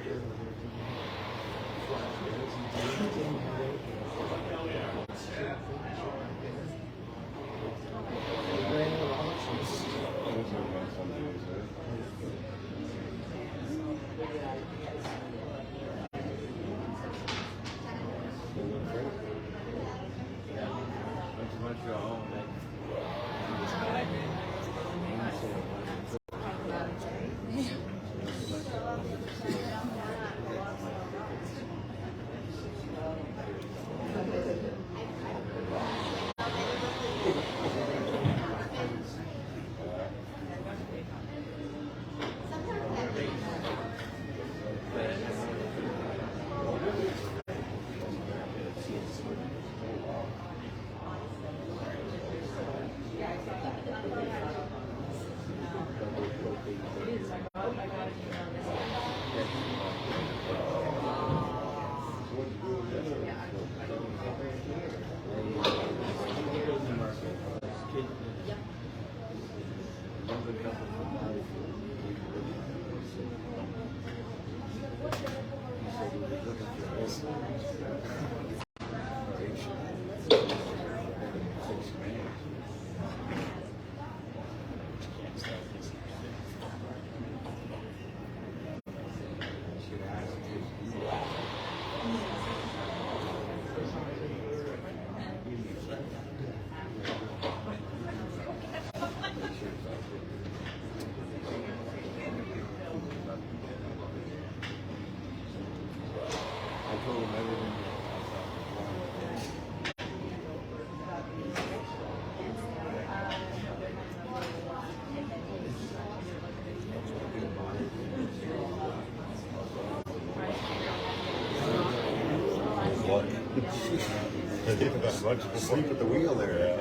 Sleep at the wheel there.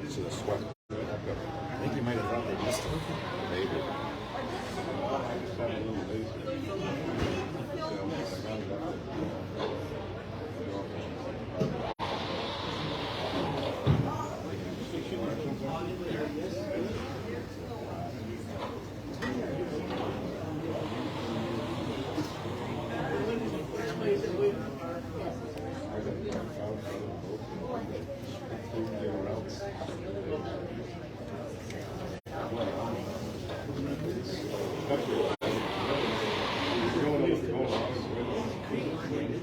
So the sweat. I think you might have thought they missed it. Maybe. There we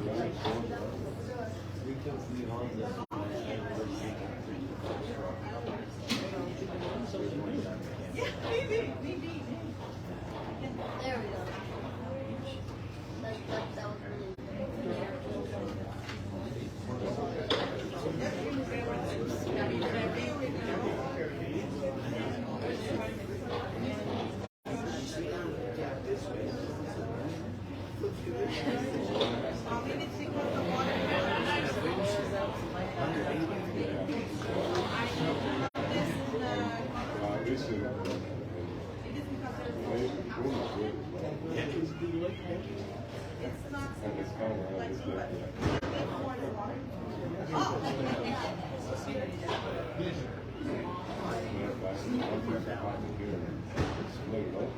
go.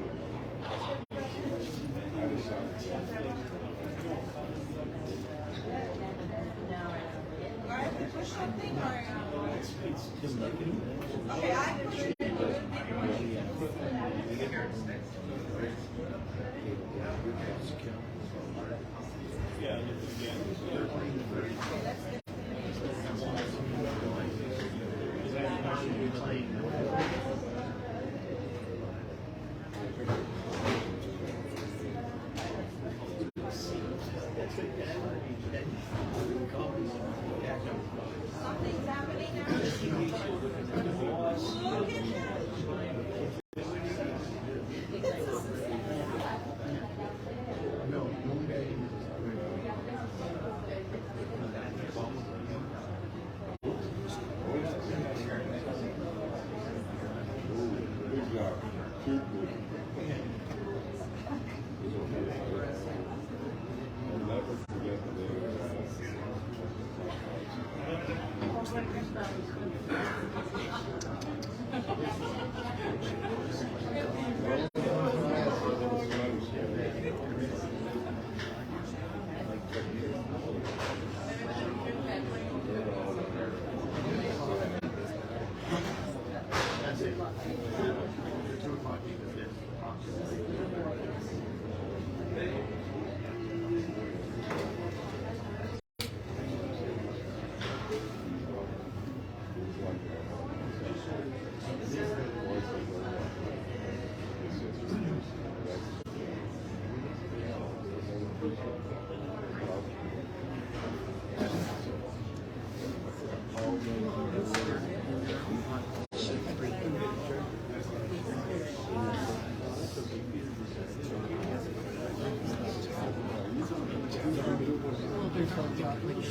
That was really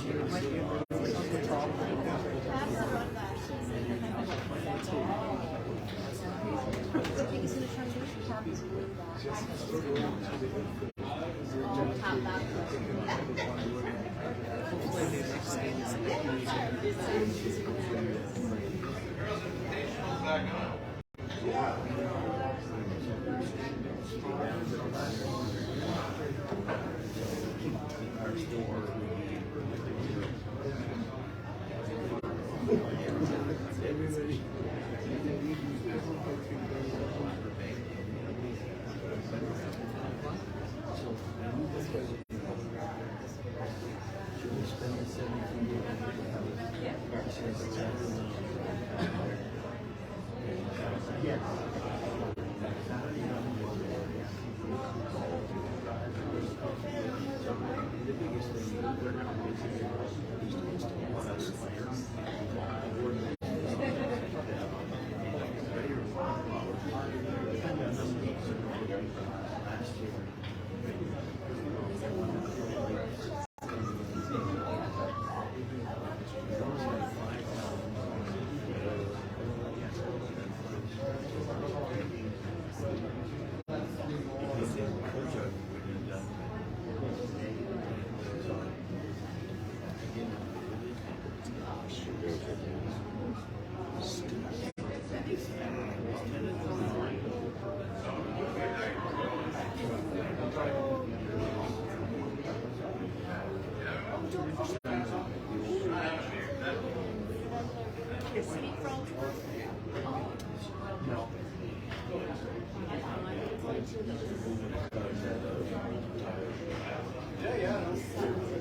Yeah, yeah.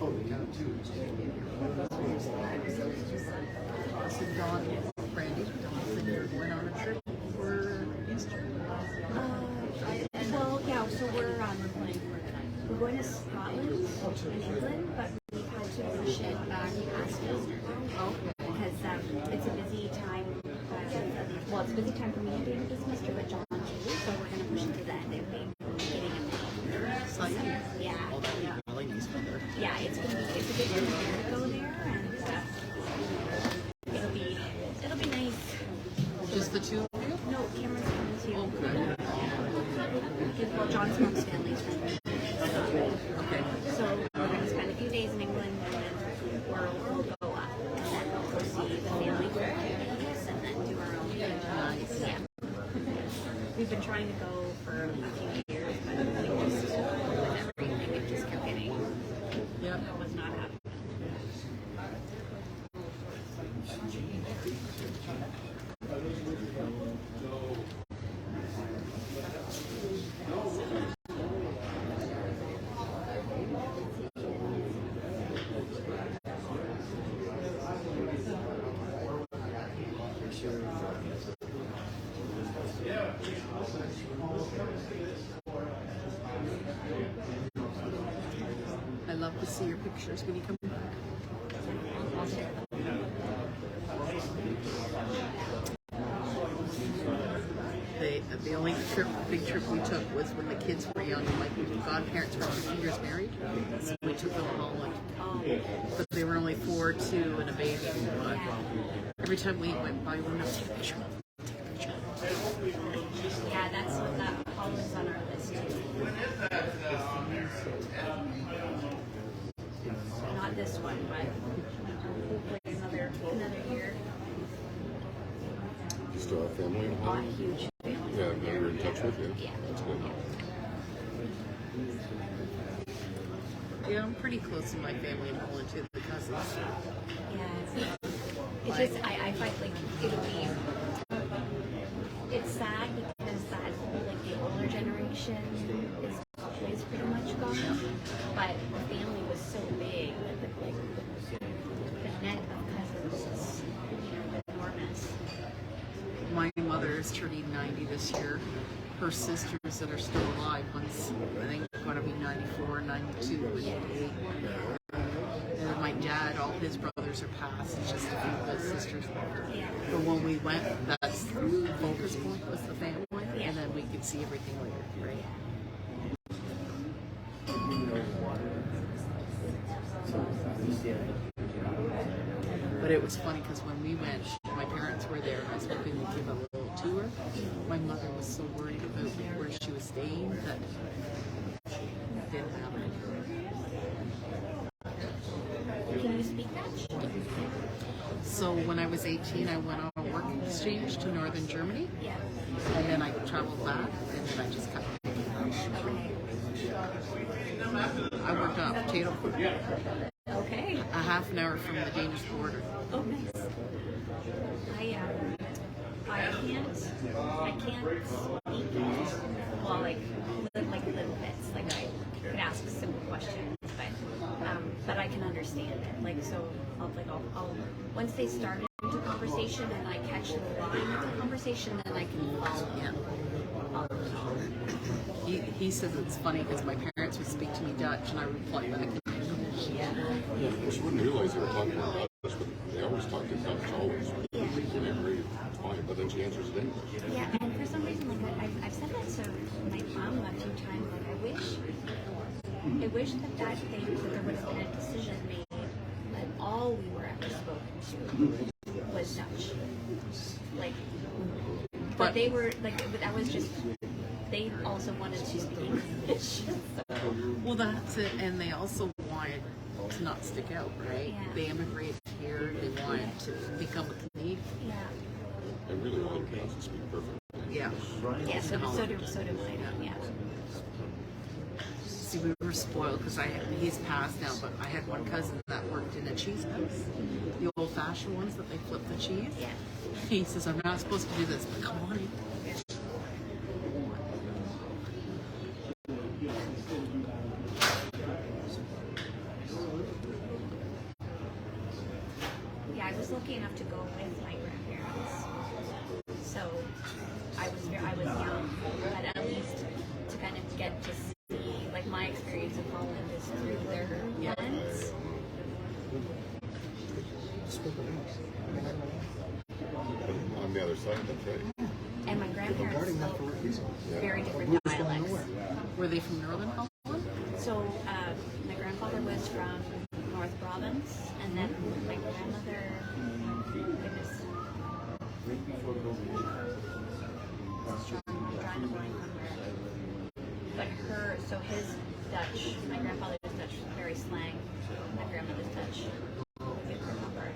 Oh, they count two. So Dawn, Brandy, Dawn went on a trip for Easter. Well, yeah. So we're going to Scotland and England, but we've had to push it back past Easter because it's a busy time. Well, it's a busy time for me at the end of the semester, but John too. So we're going to push it to the end of the beginning of May. Exciting. Yeah. All that really nice weather. Yeah, it's a good time to go there, and it'll be nice. Just the two of you? No, Cameron's coming too. Oh, good. Well, John's mom's family's from there. Okay. So we're going to spend a few days in England, and then we'll go up, and then we'll go see the family for a few days, and then do our own thing. Nice. Yeah. We've been trying to go for a few years, but like just with everything, it just kept getting. Yep. It was not happening. I love to see your pictures when you come back. The only big trip we took was when the kids were young. My godparents were 50 years married, so we took them to Holland. But they were only 4, 2, and a baby. But every time we went by, we were not take a picture. Yeah, that's what that Holland's on our list too. Not this one, but hopefully another year. You still have family in A Holland? huge family. Yeah, that you're in touch with, Yeah. That's good. Yeah, I'm pretty close to my family in Holland too, the cousins. Yeah, it's just I find like it'll be. It's sad because that like the older generation is pretty much gone, but the family was so big that the net of cousins is enormous. My mother is turning 90 this year. Her sisters that are still alive, one's I think going to be 94, 92, and 88. And my dad, all his brothers are passed. It's just a few of his sisters left. But when we went, that's the focus point was the family, and then we could see everything later, right? But it was funny because when we went, my parents were there, and I was hoping to give a little tour. My mother was so worried about where she was staying that it didn't happen. Can you speak Dutch? So when I was 18, I went on a work exchange to northern Germany, Yeah. and then I traveled back, and then I just cut. I worked on a potato farm, Okay. a half an hour from the Danish border. Oh, nice. I can't speak well, like little bits. Like I could ask simple questions, but I can understand it. Like so, I'll once they start into conversation and I catch the line of the conversation, then I can follow. Yeah. Follow along. He says it's funny because my parents would speak to me Dutch, and I would reply back in English. Yeah. She wouldn't realize they were talking about Dutch, but they always talk in Dutch, always. Yeah. Whenever it's fine, but then she answers it in English. Yeah, and for some reason, like I've said that to my mom a few times. Like I wish that there would have been a decision made that all we were ever spoken to was Dutch. Like, but they were like that was just they also wanted to speak English. Well, that's it, and they also wanted to not stick out, right? Yeah. They immigrated here, they wanted to become a Canadian. Yeah. And really all your parents speak perfect. Yeah. Yeah. So do mine. Yeah. See, we were spoiled because he's passed now, but I had one cousin that worked in a cheese house, the old-fashioned ones that they flip the cheese. Yeah. He says, "I'm not supposed to do this, but come on." I was lucky enough to go with my grandparents. So I was young, but at least to kind of get to see, like, my experience of Holland is through their lens. On the other side, that's right. And my grandparents spoke very different dialects. Were they from Northern Holland? So my grandfather was from North Province, and then my grandmother, goodness, I'm drawing a blank on her. But his Dutch, my grandfather's Dutch was very slang. My grandmother's Dutch, I can't remember.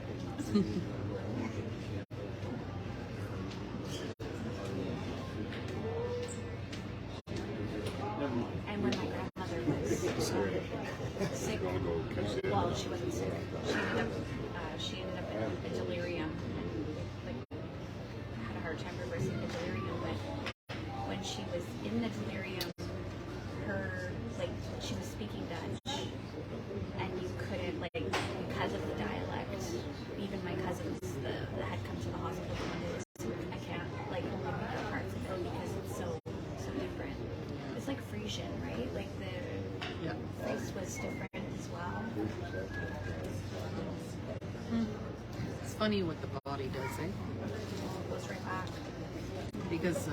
And when my grandmother was sick, well, she wasn't sick. She ended up in a delirium, like had a hard time reversing the delirium. But when she was in the delirium, she was speaking Dutch, and you couldn't, like, because of the dialect. Even my cousins that had come to the hospital wanted, I can't, like, only pick up parts of it because it's so different. It's like Frisian, right? Like the face was different as well. It's funny what the body does, eh? It goes right back. Because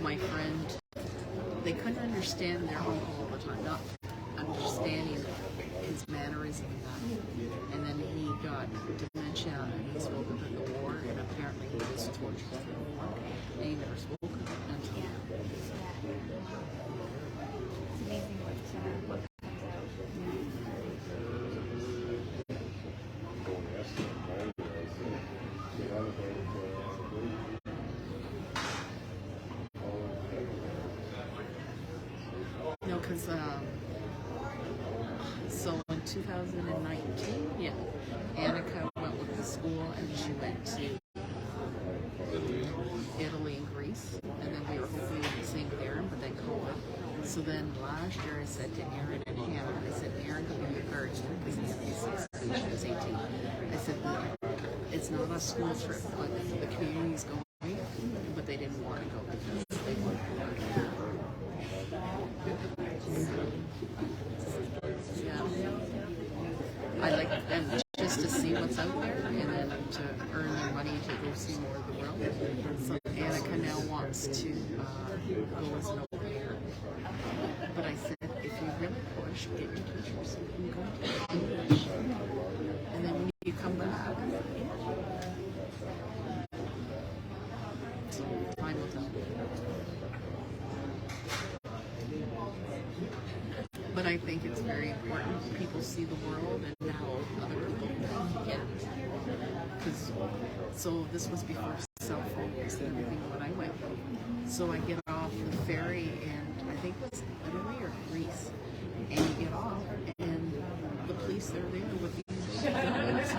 my friend, they couldn't understand their uncle all the time, not understanding his mannerism and that. And then he got dementia and he spoke about the war, and apparently he was tortured through the war, and he never spoke of it until It's amazing what comes out. No, because so in 2019, Annika went with the school and she went to Italy and Greece, and then we were hoping to sing with Aaron, but then COVID. So then last year I said to Aaron and Hannah, I said, Aaron could be your guardian because Hannah is 16, she was 18. I said, it's not a school trip, but the community's going, but they didn't want to go because they wanted to go. Yeah. I like them just to see what's out there and then to earn their money to go see more of the world. So Annika now wants to go as an au pair. But I said, if you really push, get your teachers and go to English. And then when you come back, so time will tell. But I think it's very important people see the world and how other people think. Yeah. Because so this was before cell phones and everything when I went. So I get off the ferry and I think it was Italy or Greece, and you get off and the police are there with these guns.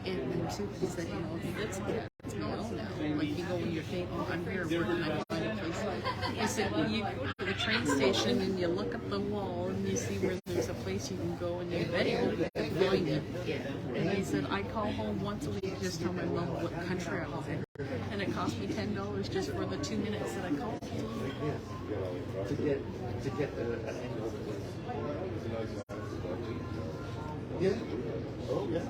And then too, he said, you know, it's going on now. Like you go when you're thinking, oh, I'm here working, I find a place. He said, well, you go to the train station and you look up the wall and you see where there's a place you can go and you bet you find it. And he said, I call home once a week, just tell my mom what country I was in. And it cost me $10 just for the 2 minutes that I called. To get an angle. Yeah. Oh, yeah.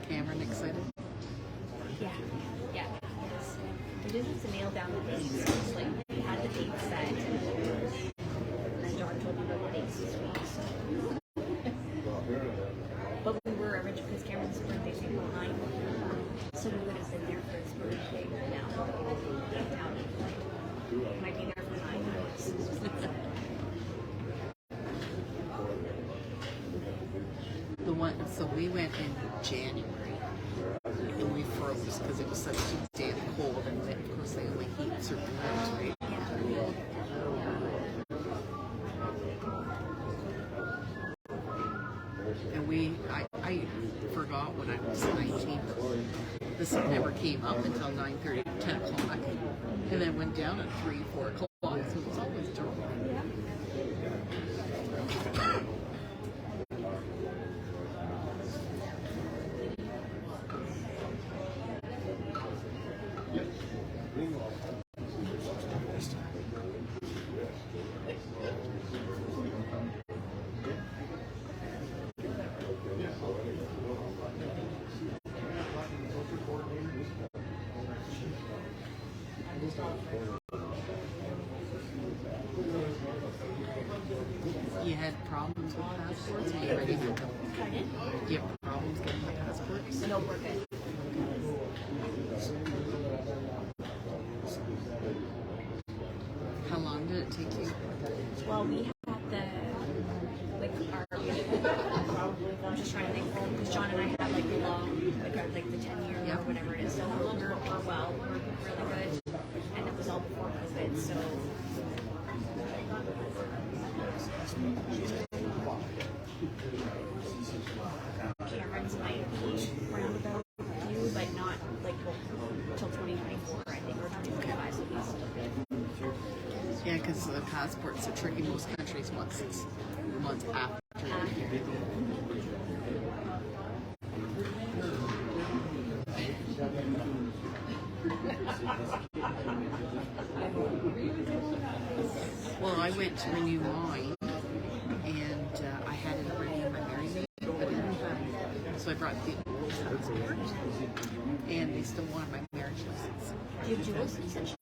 Cameron excited? Yeah. We just have to nail down the dates. It's like we had the dates set, and then John told me about the dates this week. But we were originally, because Cameron's birthday's April 9th, so we would have been there for his birthday. big now. Might be there for 9 months. The one, so we went in January and we froze because it was such damn cold, and then of course they only heat certain rooms, right? And I forgot when I was 19. This never came up until 9:30, 10 o'clock, and then went down at 3, 4 o'clock. So it was always dark. You had problems with passports? Are you ready to go? You have problems getting the passports? No, we're good. How long did it take you? Well, we had I'm just trying to think, because John and I had like the long, the 10-year or whatever it is. So we're really good, and it was all before COVID. So. Cameron's might be roundabout due, but not like until 2024, I think, or 2025 at least. Yeah, because the passport's are tricky. Most countries want 6 months after. Well, I went to renew mine, and I had it already in my married name, but I didn't have it. So I brought the old passport, and they still wanted my marriage license. Do you have dual citizenship?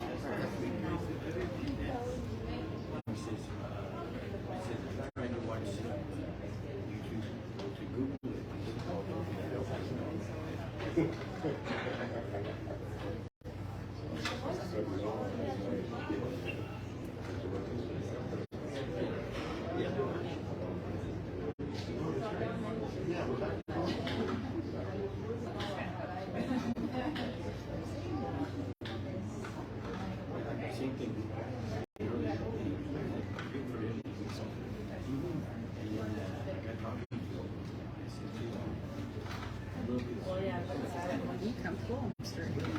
You comfortable? I'm starting to get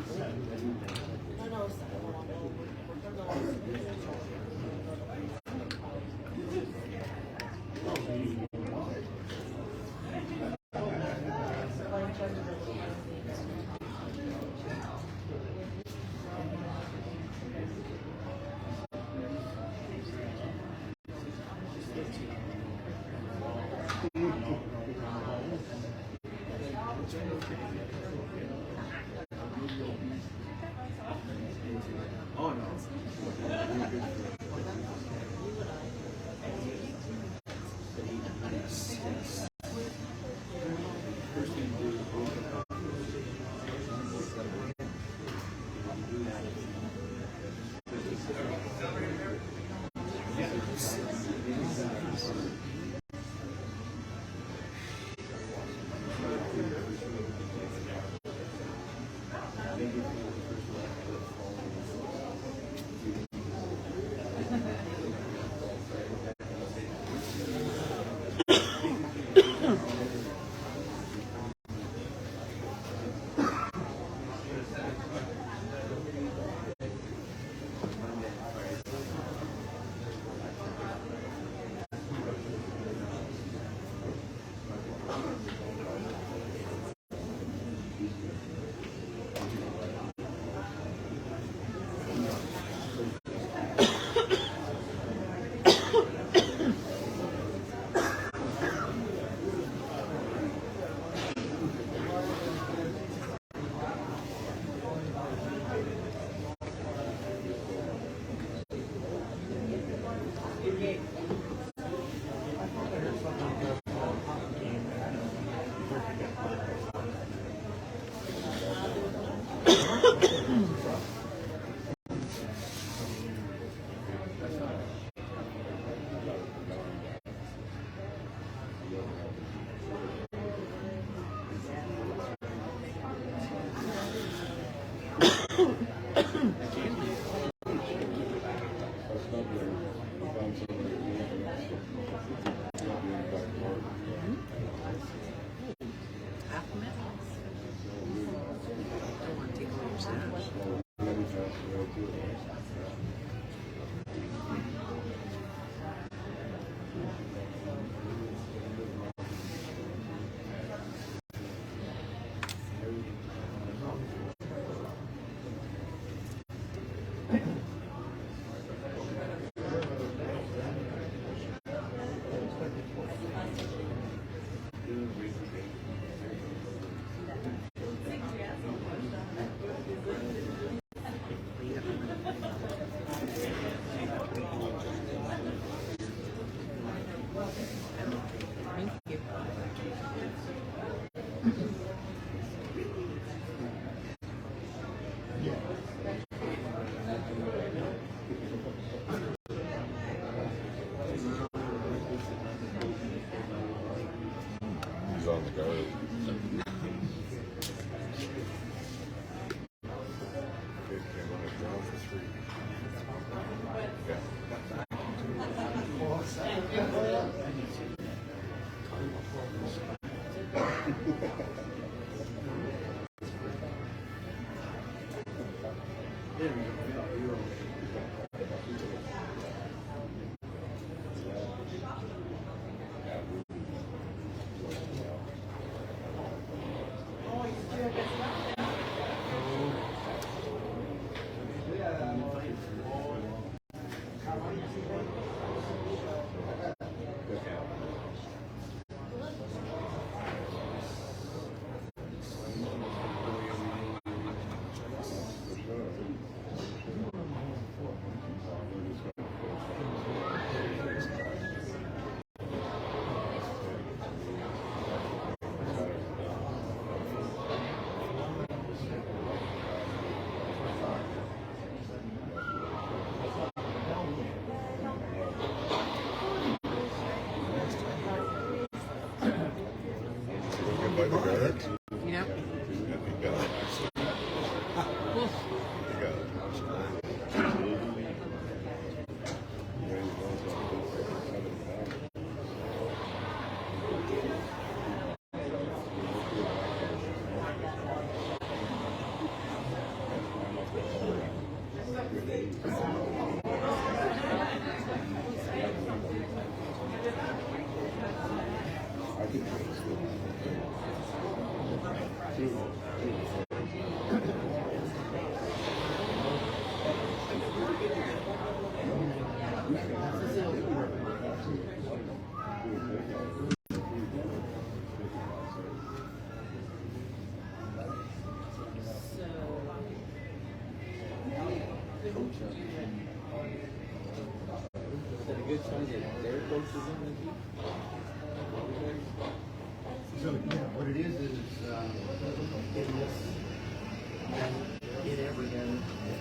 Thank you. He's on the guard. Kid came on a job for 3. By the guard. Yep. He got it. He got it. So, yeah, what it is in this, in every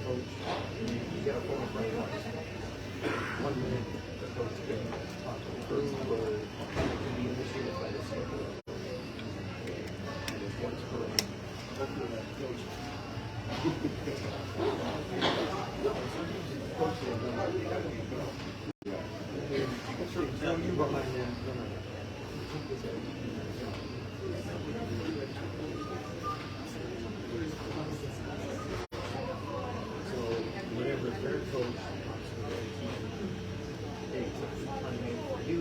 coach, you get a full break. 1 minute, the coach can talk to the crew, or it can be initiated by the circle. And it's once per, hopefully that coach. Coach will know. Throw you behind them. So whatever their coach wants to do, hey, something's trying to make for you.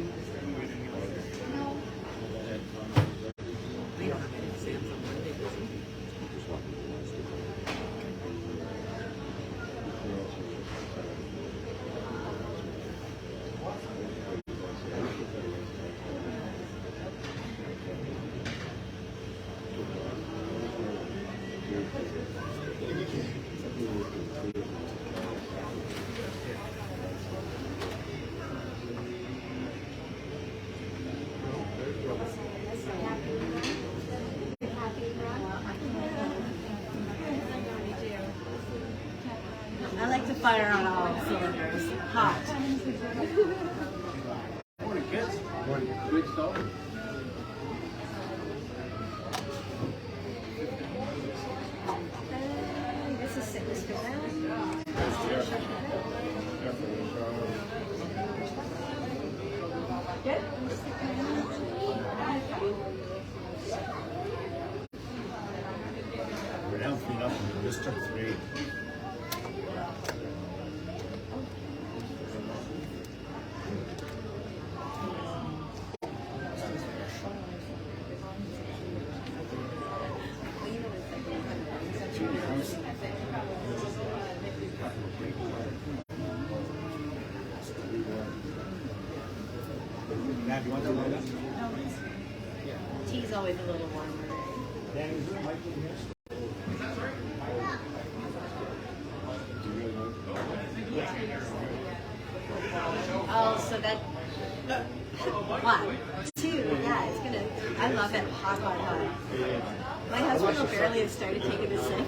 They don't have any exams on Monday, does he? I like to fire on all cylinders. Hot. Morning, kids. Good stuff. This is sickness for them. Good. down 3-0. We just took 3. Matt, you want to do that? Tea's always a little warmer. Danny, is there a mic in here? Oh, so that. 1, 2, yeah, it's gonna. I love it. Hot, hot, hot. My husband will barely have started taking a sip.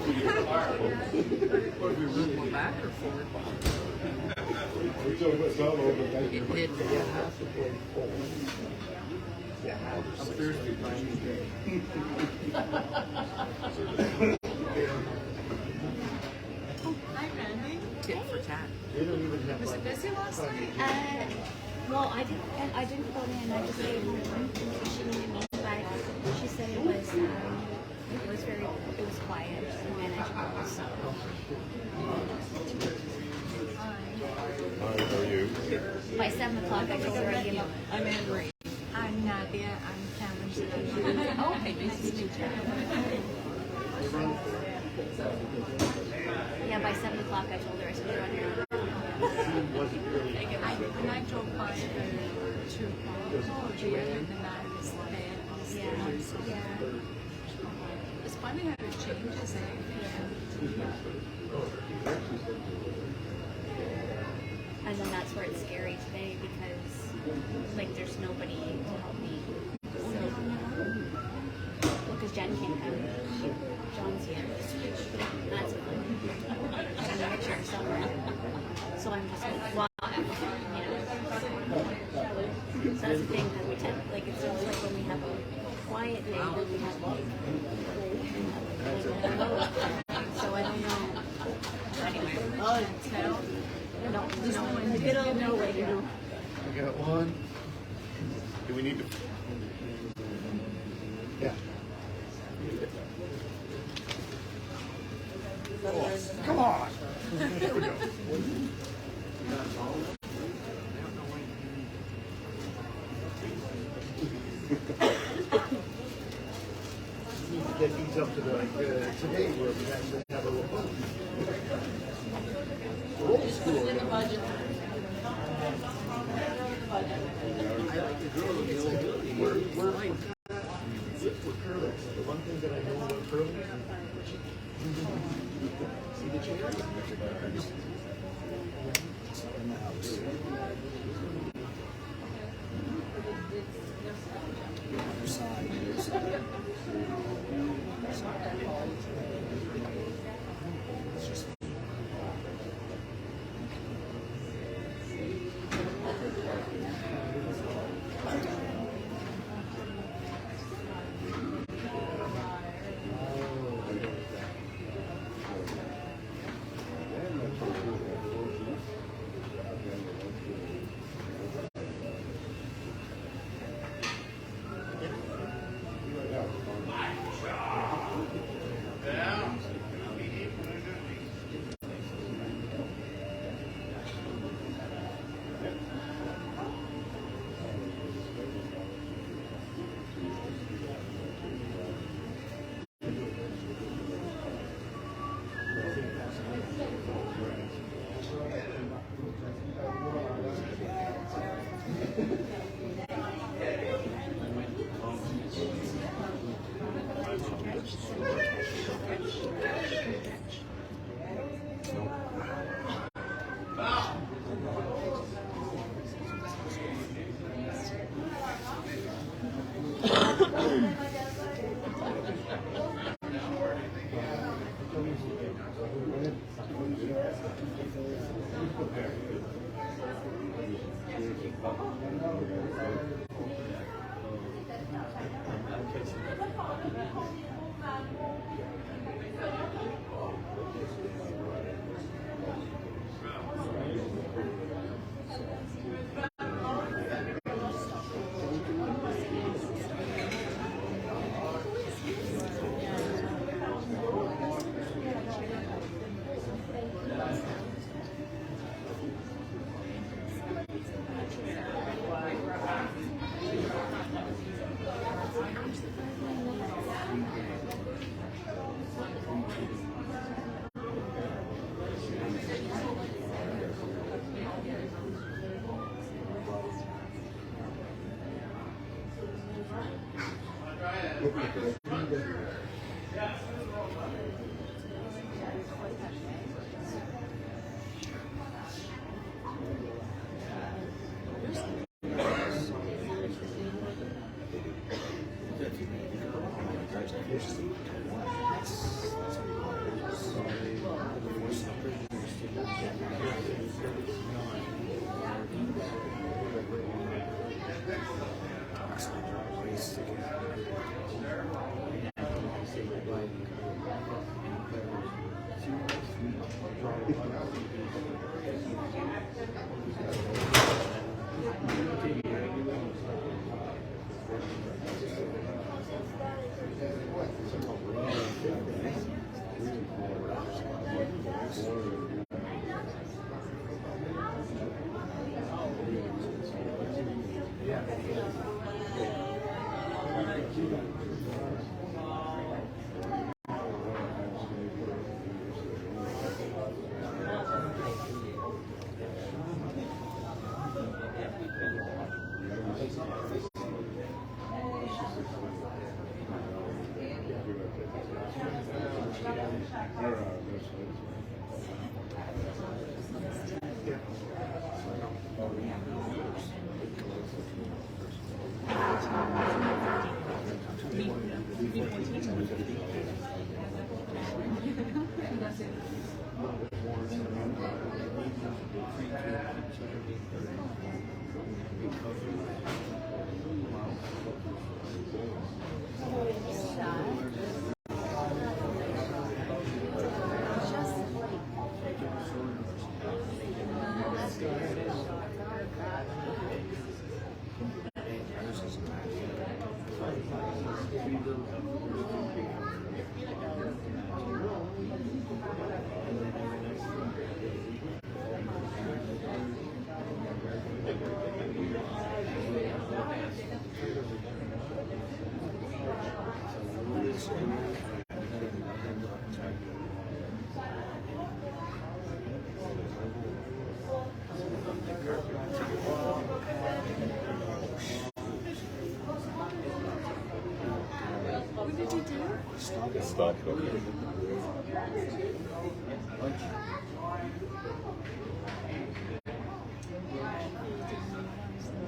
Or we move one back or forward? It did. I'm thirsty. Hi, Randy. Tit for tat. Was it busy last night? Well, I didn't go in. I just gave her she needed me, but she said it was quiet and manageable. So. Hi, how are you? By 7 o'clock, I told her I'd give up. I'm Anne Marie. I'm Nadia. I'm Cameron's. Oh, okay, nice to meet you. Yeah, by 7 o'clock, I told her I should run here. When I drove by the 2 o'clock, the other than that, it was bad. Yeah. It's funny how it changes, And then that's where it's scary today because, like, there's nobody to help me. Well, because Jen can't come. John's here. That's in the picture somewhere. So I'm just like, wow, you know. So that's the thing that we tend, like, it seems like when we have a quiet day, then we have so I don't know. Anyway. Oh, tell. No, in the middle of nowhere, you know. I got one. Do we need to? Yeah. Come on. Get these up to the today where we actually have a little. We're old school. In the budget. We're curlers. The one thing that I know about curlers see the chairs? In the house. Other side. It's just Stop.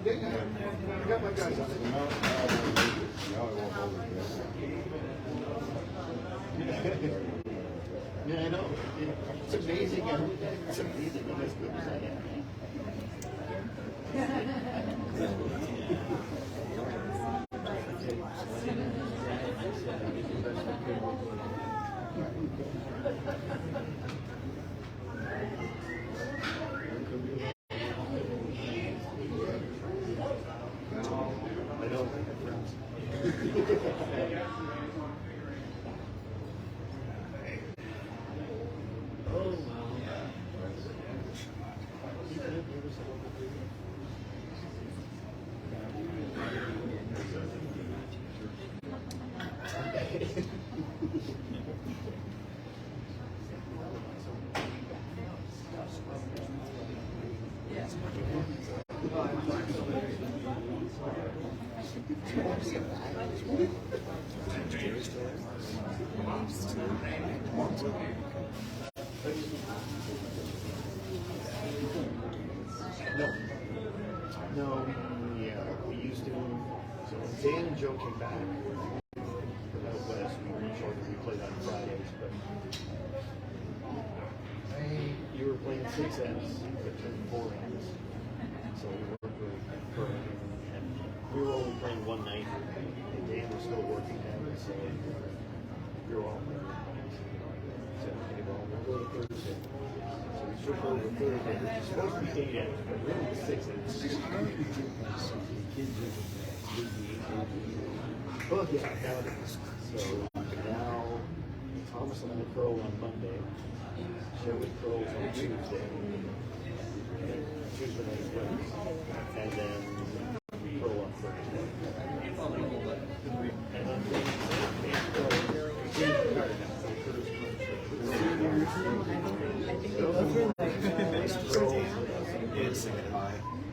I got my guys on it. Yeah, I know. It's amazing. It's amazing how as good as I am. I know. No, yeah, we used to. So when Dan and Joe came back from out west, we were Shorty, we played on Fridays, but you were playing 6Ns, but turning 4Ns. So we weren't really playing, and we were only playing one night, and Dan was still working then, so we were all playing. So okay, well, we'll go to Thursday. So we switched over to Thursday, which is supposed to be 8Ns, but really 6Ns. Oh yeah, now it is. So now Thomas and I pro on Monday. Shorty pros on Tuesday. Tuesday night wins. And then pro on Thursday. And then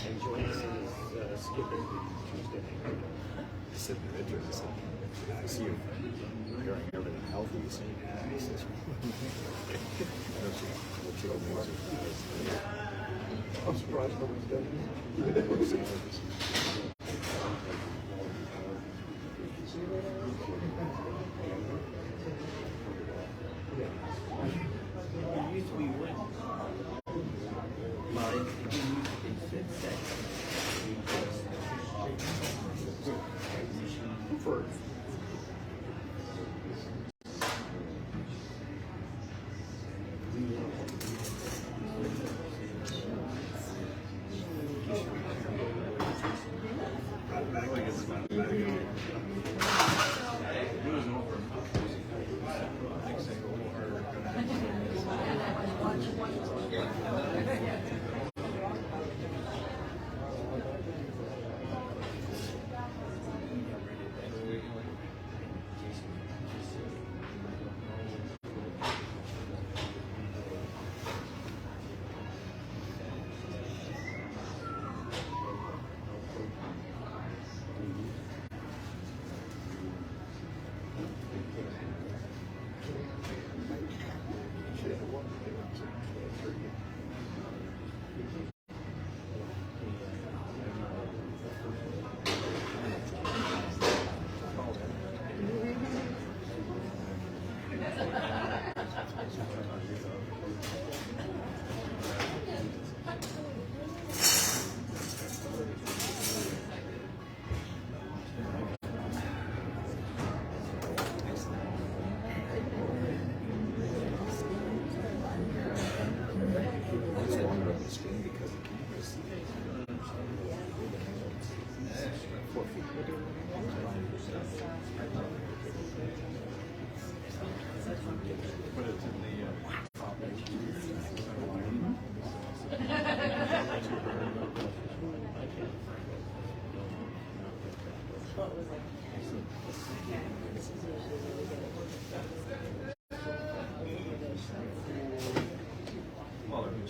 and Joanne is skipping Tuesday night. I said to Richard, I said, I see you preparing everything healthy. He said, yeah. He says, I'm surprised nobody's done it. It used to be one. Well, it used to be six. First.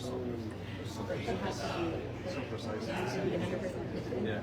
So precise. Yeah.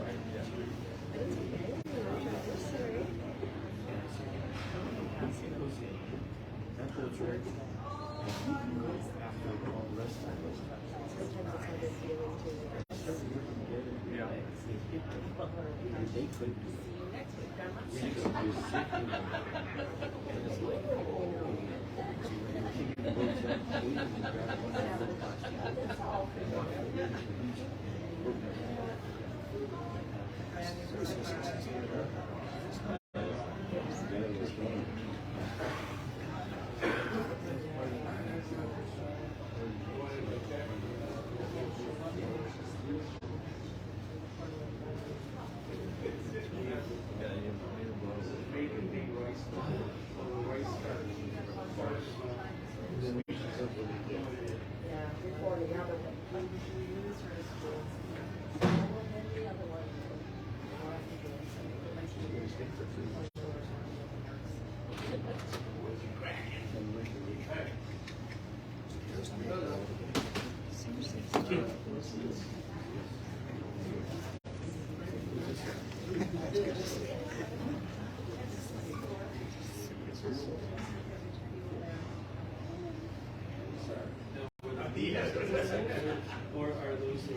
Or are those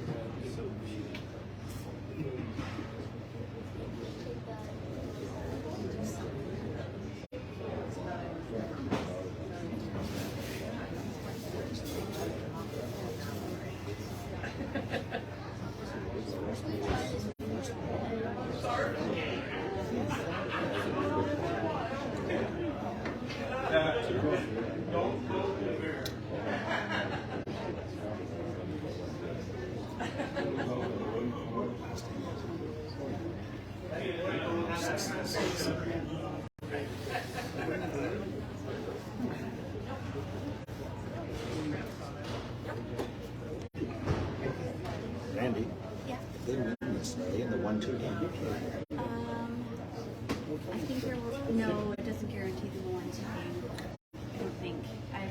Randy, Yeah. they win this, right? In the 1-2 game. I think there will. No, it doesn't guarantee them a 1-2 game. I don't think.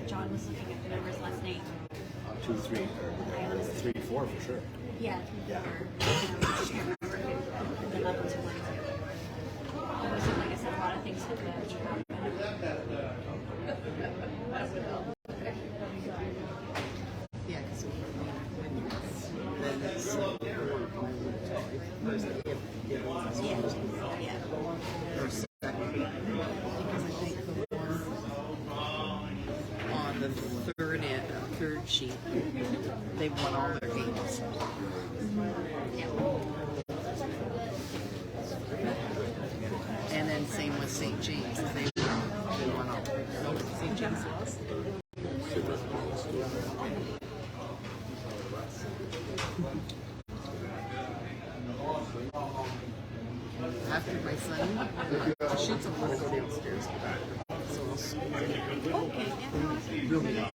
John was looking at the numbers last night. 2-3, or 3-4 for sure. Yeah, 3-4. I can't remember if it 11 to 1. So, like I said, a lot of things have happened. Yeah, because then it's Yeah. or second. Because I think the one on the third sheet, they won all their games. And then same with St. James, they won all. St. James lost. After my son shoots, I'm gonna go downstairs. So we'll see. Okay, yeah.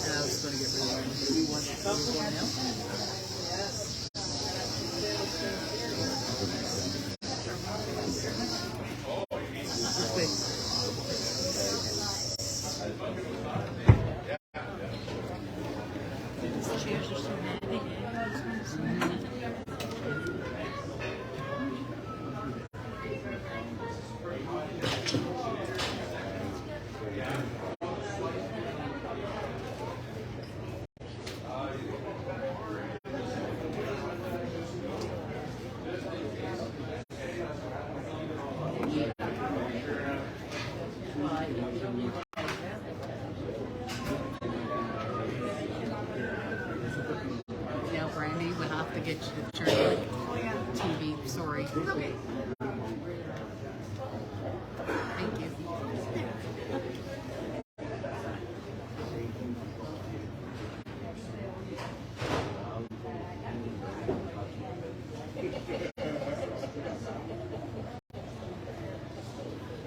And I was going to get rid of it. One now. These chairs are so heavy. story. Okay. Thank you.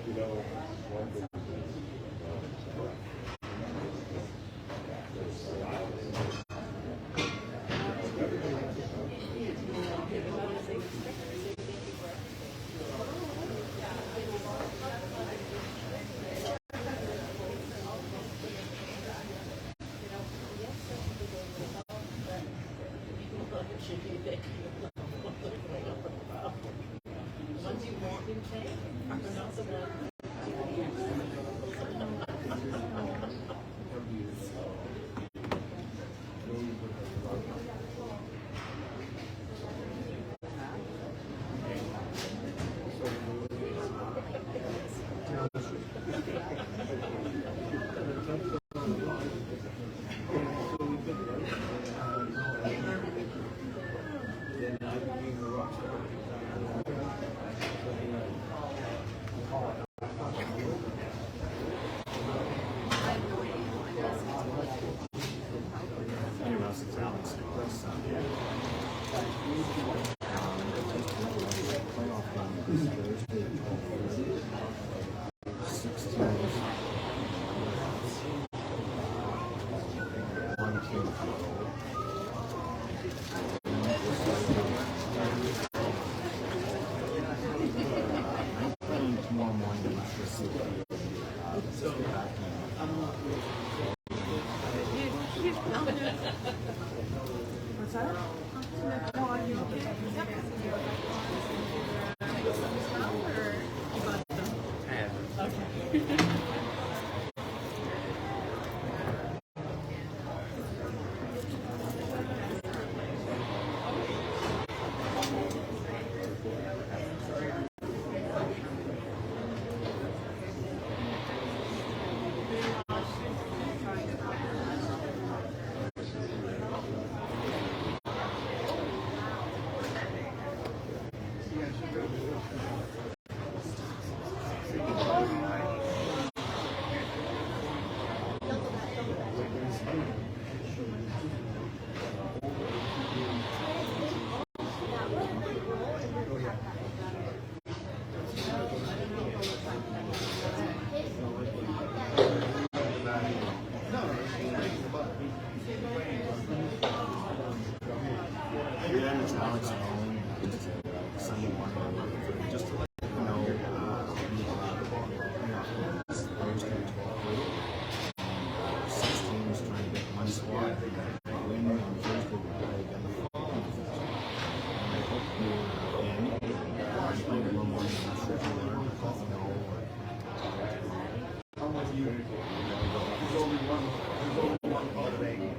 You know, one thing, What's that? No, are you okay?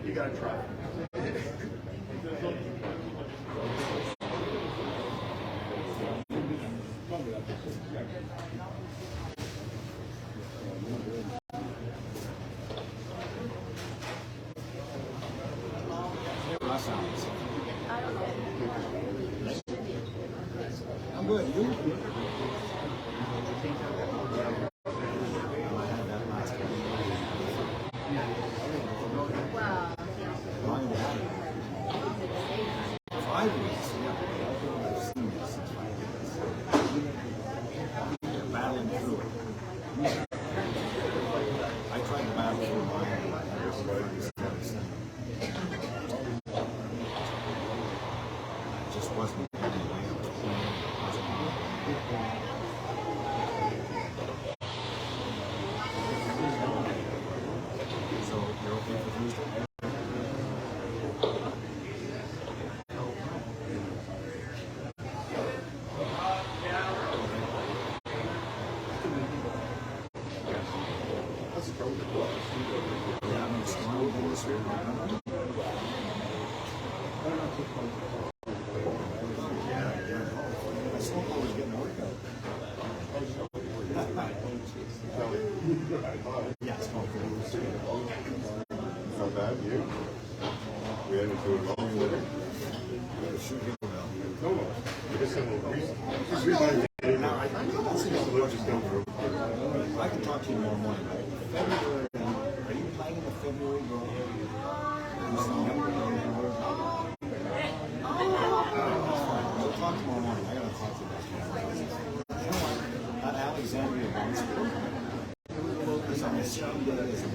You gotta try. I'm good. You? Wow. 5 weeks. Battling through it. I tried to battle through mine. It just wasn't the way I was playing. So you're okay for Tuesday? Yeah, I'm strong in this year. I smoke always getting a workout. Yeah, smoke. how bad you? We had to do it all. Shoot him well. No, because Now, I can talk to you tomorrow morning. February, are you playing in the February girl? We'll talk tomorrow morning. I gotta talk to you about that. You know what? That Alexandria bounce is on the same day as the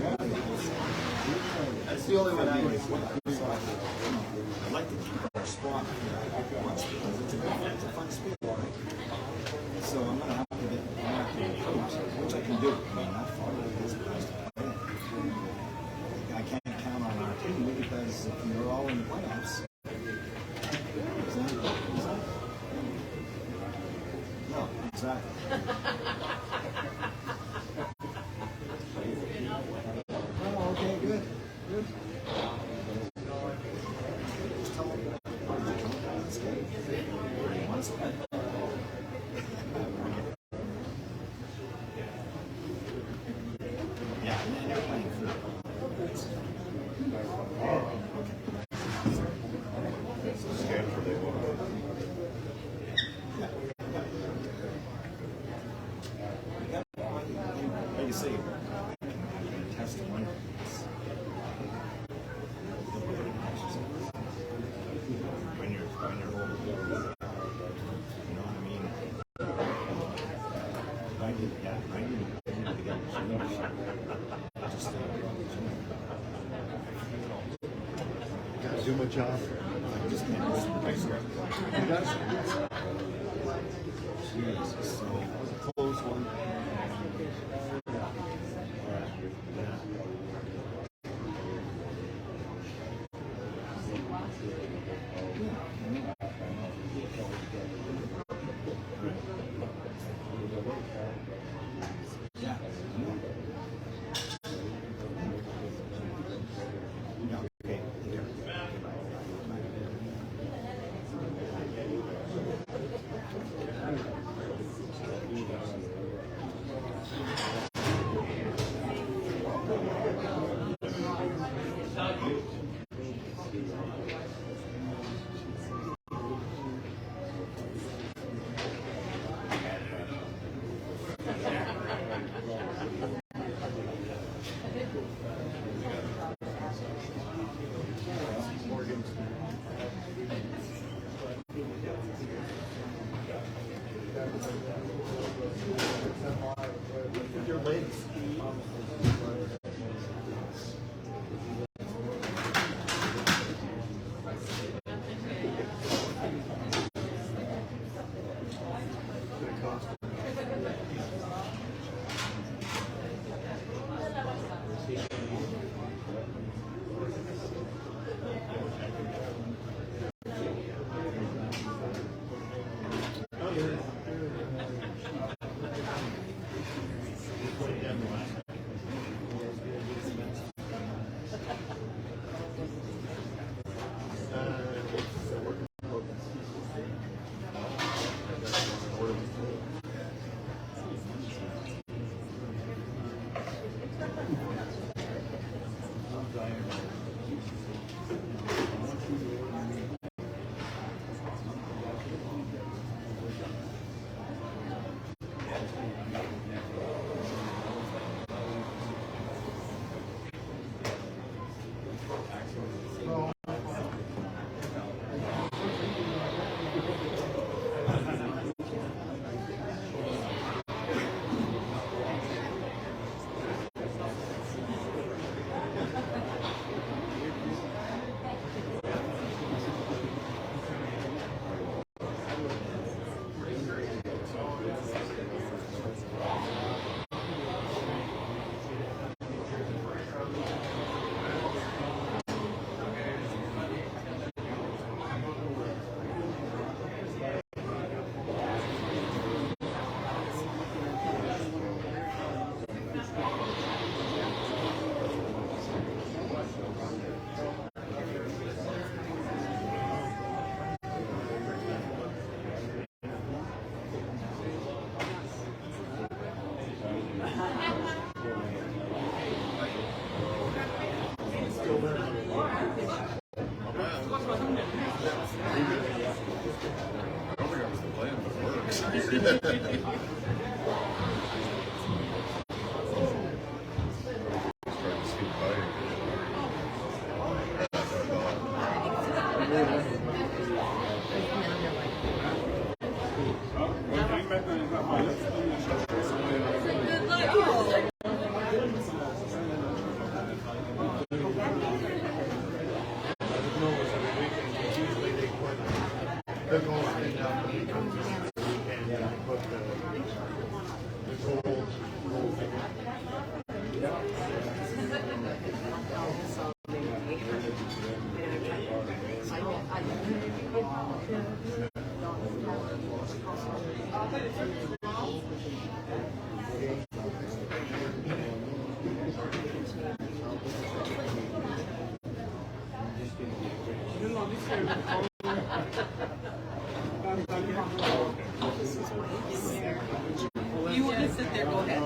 That's the only one I would. I'd like to keep our spot because it's a fun sport. So I'm gonna have to get a coach, which I can do. I mean, not far away this place to play. I can't count on our team because if you're all in the playoffs. No, exactly. Oh, okay, good. Good. Just tell me let's go. Once yeah, and you're playing for Stanford, they won. Like you say, test one. When you're holding, you know what I mean? I did, yeah, I did to get just Gotta do my job. I just can't listen to myself. Jesus, so close one. Yeah. Yeah, okay. Here. Your legs. The goal line down when it comes to the weekend and put the goal You want to sit there? Go ahead.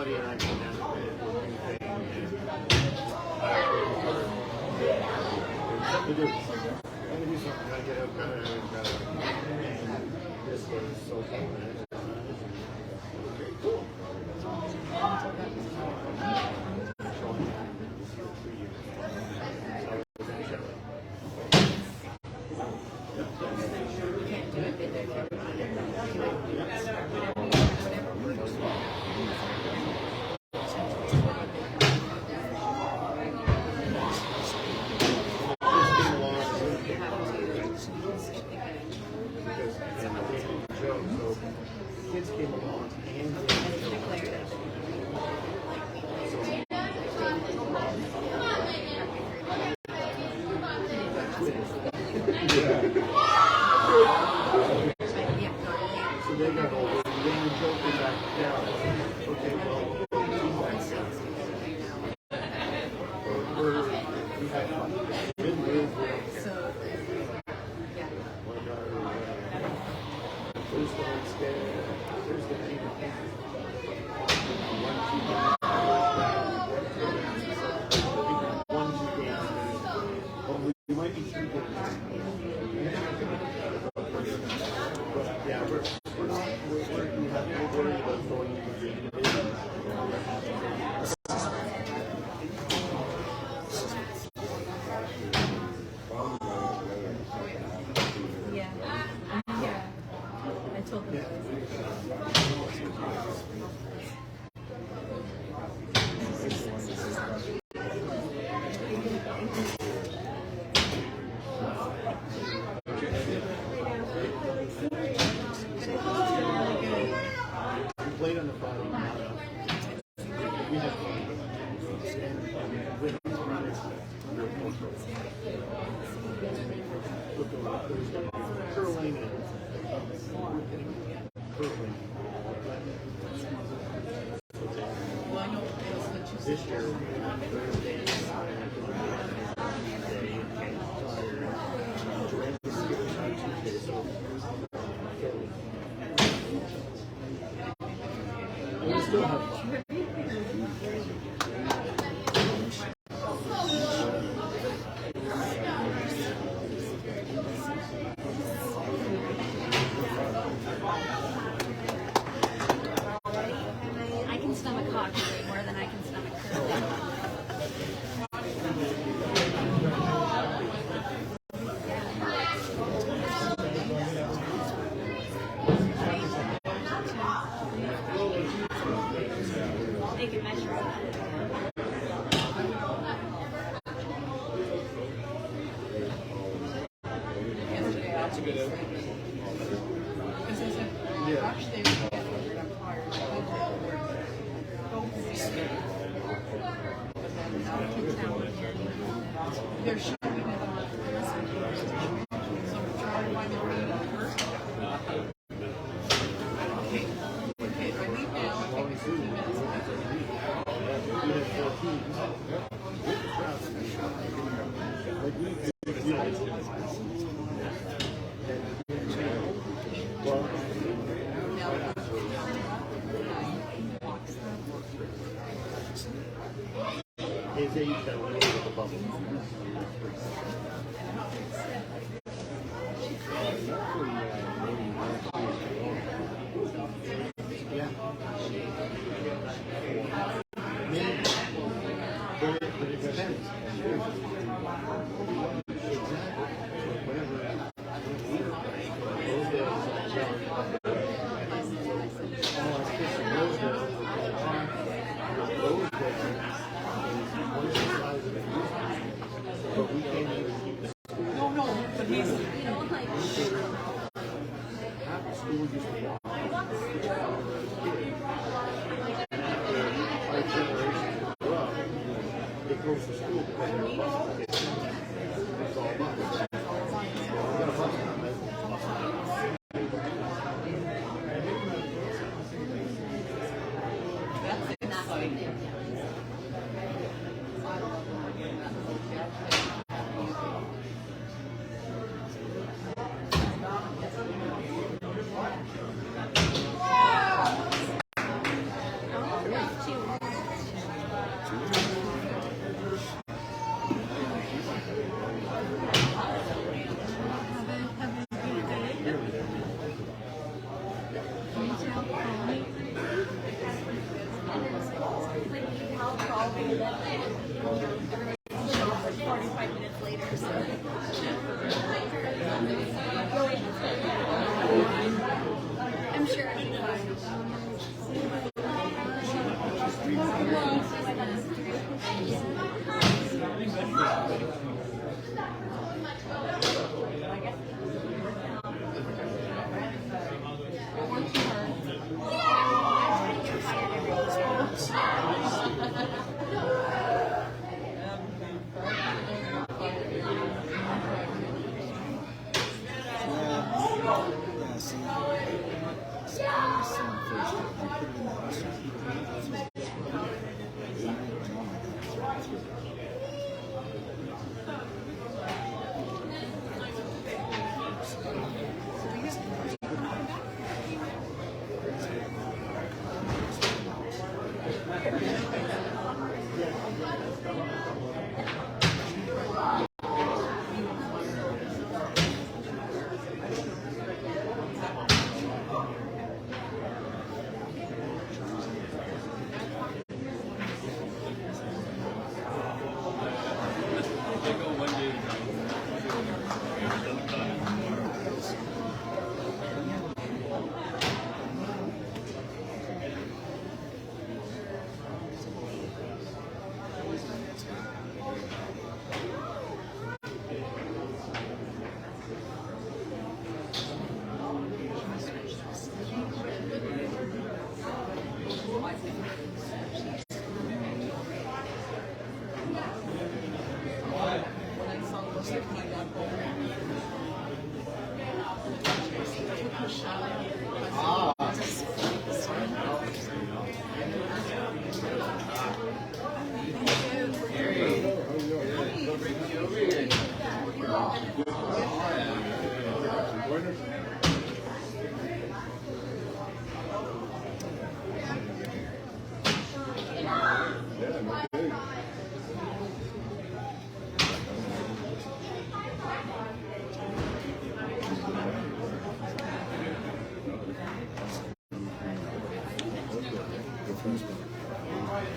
buddy and I came down and did a thing, and something to do. I'm gonna do something. I get up, and this was so cool. Okay, cool. Kids came along and declared it. So they got over, and then the joke was back down. Okay, well, we had been real good. So, yeah. Thursday night scared. Thursday night. One, 2 games. Well, we might be 3 games. But yeah, we're not. We have no worry about going into the division. Yeah. Yeah. I told them. We played on the Friday. We had fun. And with curling and curling. Well, I know This year, Thursday and Friday, Tuesday, so we still have fun. I can stomach hockey way more than I can stomach curling. They can measure it. that's a good outfit. Because I said, gosh, they were together, I'm tired. They're showing it on so I'm trying to find the reading first. Okay, if I leave now, I'll take me 15 minutes. They say you can win with the bubble. Yeah. Maybe. But it depends. But we can't even keep this. No, but he's. Half the school used to walk. And after our generation grew up, they closed the school because they were busing kids. It's all bus. We got a bus now, man. That's exciting. 45 minutes later, so. I'm sure I'll be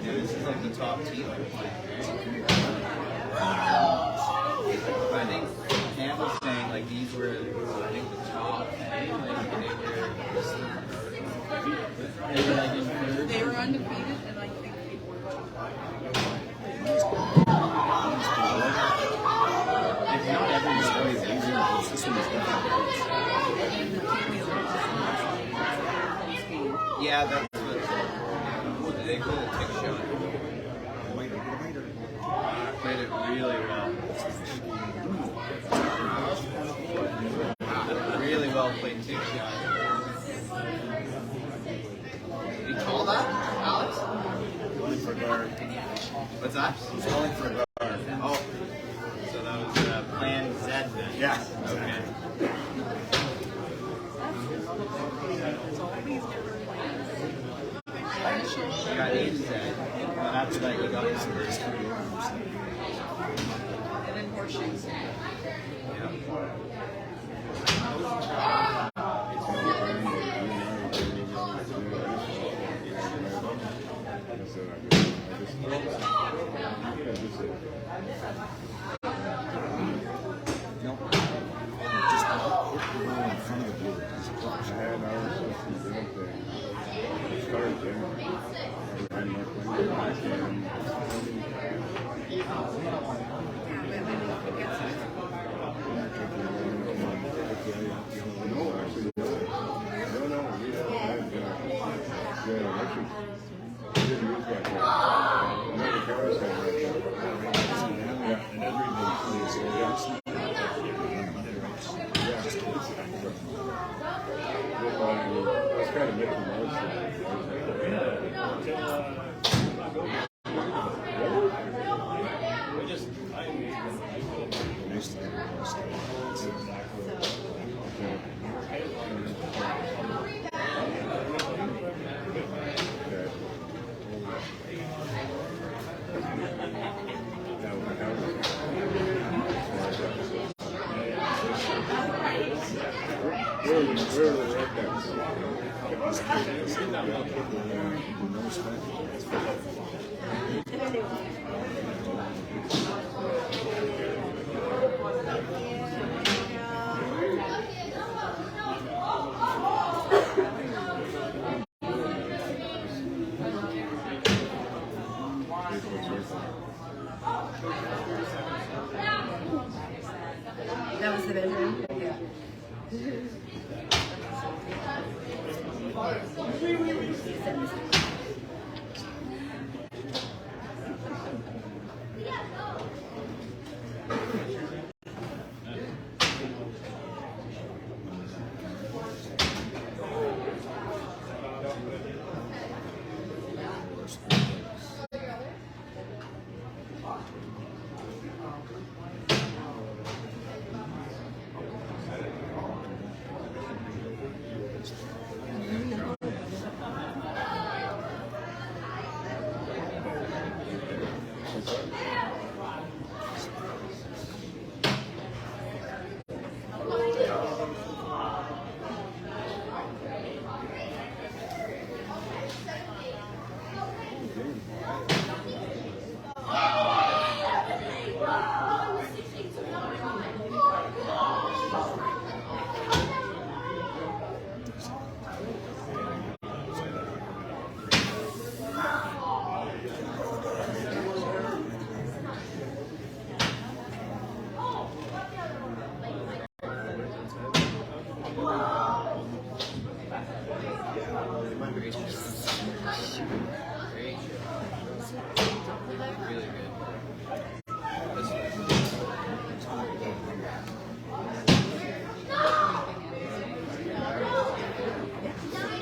Yeah, this is like the top team. I think Cam was saying like these were, I think, the top. They were like in third. They were undefeated, and I think they were. If not everybody's easy, the system is yeah, that's what they call it, take a shot. Played it really well. Really well played take shot. Did you call that, Alex? Calling for guard. What's that? He's calling for guard. Oh, so that was Plan Z then? Yeah. Okay. You got A to Z, but after that you got numbers. And then horseshoes. No. Just hit the ball in front of the blue. He's a clutch. That's kind of Mickey Mouse. That was the bedroom. Yeah.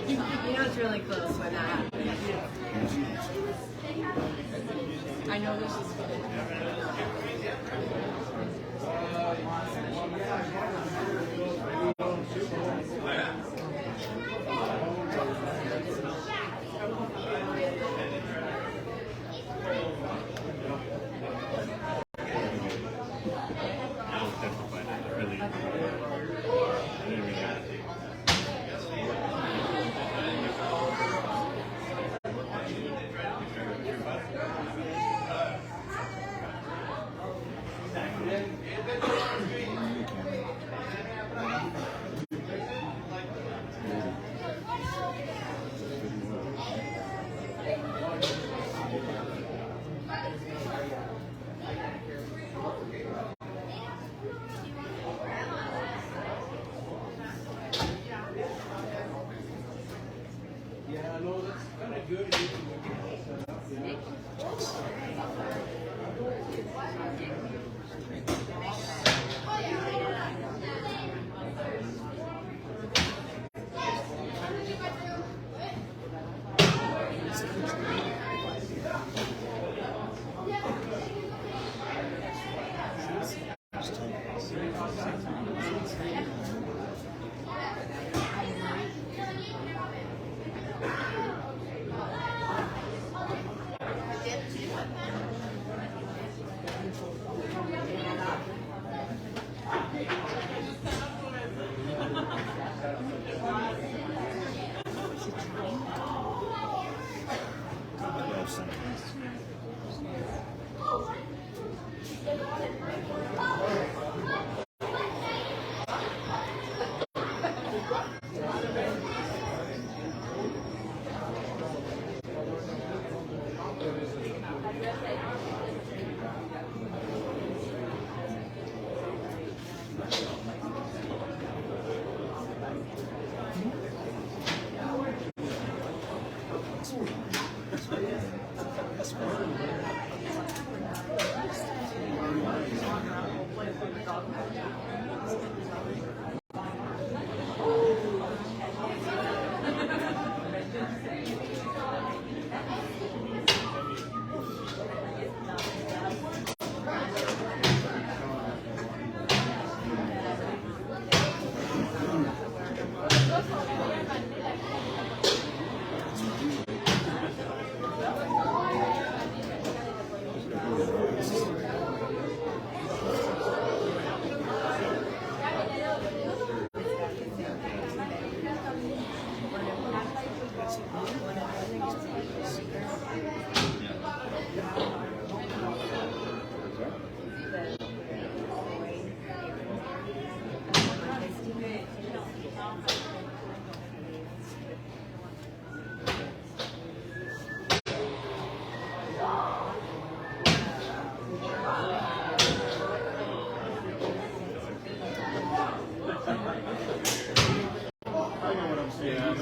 You know it's really close when that happens. I know this is good. Yeah, I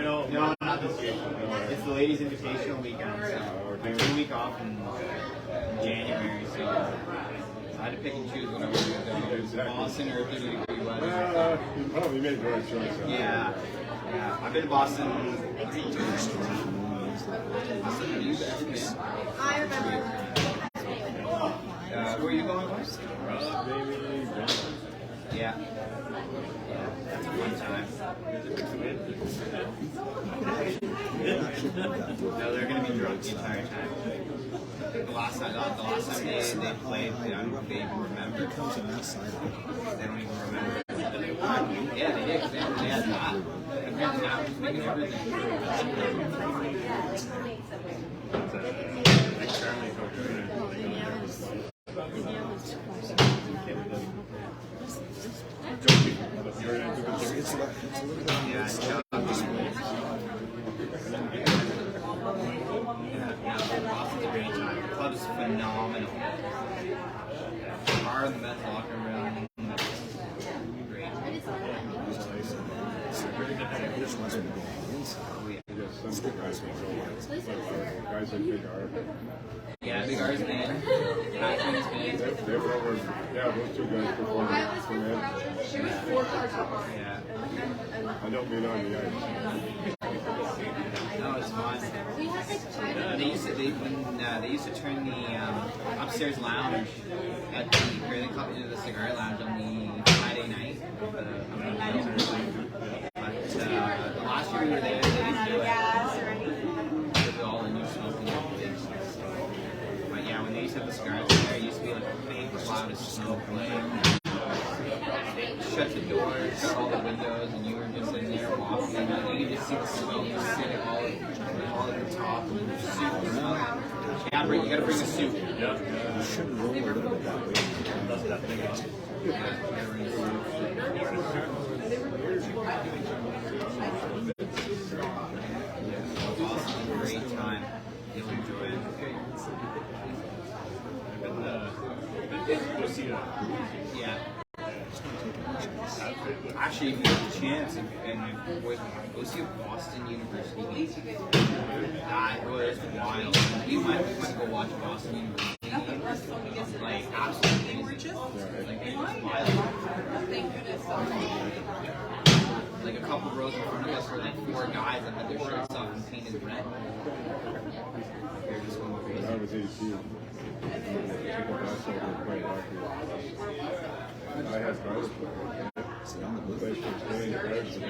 know. No, not this year. It's the ladies' invitational weekend, so I took a week off in January, so I had to pick and choose when I was going to go. Boston or 30-degree weather. You probably made the right choice. Yeah. I've been to Boston. I remember. Who are you going with? Yeah. That's a fun time. No, they're going to be drunk the entire time. The last time they played, they don't even remember. They don't even remember. Yeah, they did, because they had that. And that was making everything. The club is phenomenal. Bar in the men's locker room. Great. Guys like Big R. Yeah, Big R's man. Patrick's man. They were over. Yeah, those two guys performed for men. Yeah. I don't mean on the ice. No, it's fun. They used to turn the upstairs lounge at the club into the cigar lounge on the Friday night. But the last year we were there, they didn't do it. It was all the new smoking things. But yeah, when they used to have the scars there, it used to be like a big cloud of smoke. Shut the doors, all the windows, and you were just in there walking, and you could just see the smoke just sitting all at the top. And the soup smell. Yeah, you gotta bring the soup. Yeah. You should roll a little bit that way. That's that thing on. Awesome, great time. You'll enjoy it. Yeah. Actually, if you have the chance, and my boys go see a Boston University game. That was wild. We went to go watch Boston University game. Like, absolutely amazing. Like, it was wild. Like, a couple rows in front of us were like 4 guys that had their shirts off and painted red. They're just going crazy. I was 18. I had guys play for playing cards and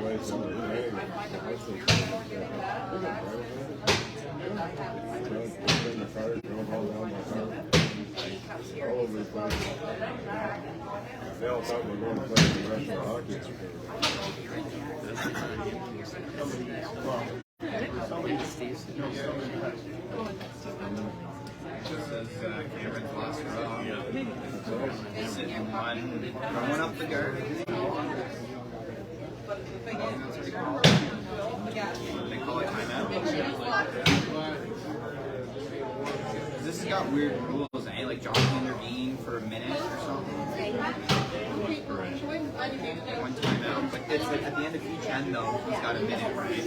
boys in the rain. Playing the card, going all around my car. All over the place. They all thought we were going to play the rest of the hockey. This is Cameron's last row. Sitting on, throwing up the guard. They call it timeout. This has got weird rules, eh? Like John can intervene for a minute or something. One timeout, but it's like at the end of each end though, he's got a minute, right?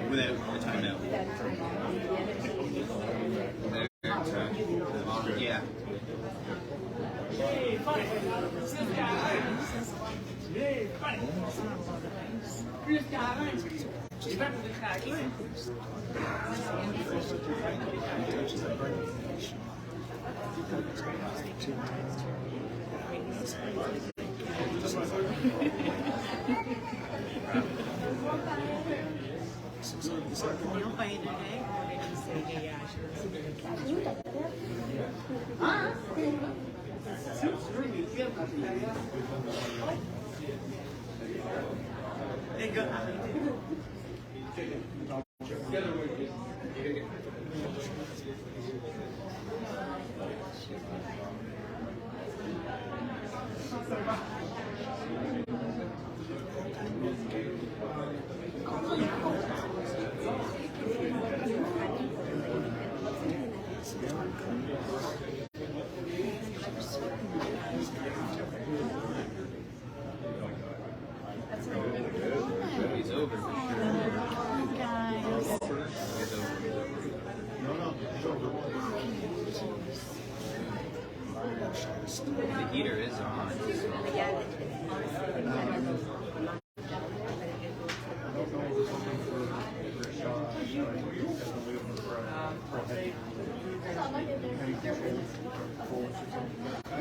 Without a timeout. Yeah. He's over. The heater is on. It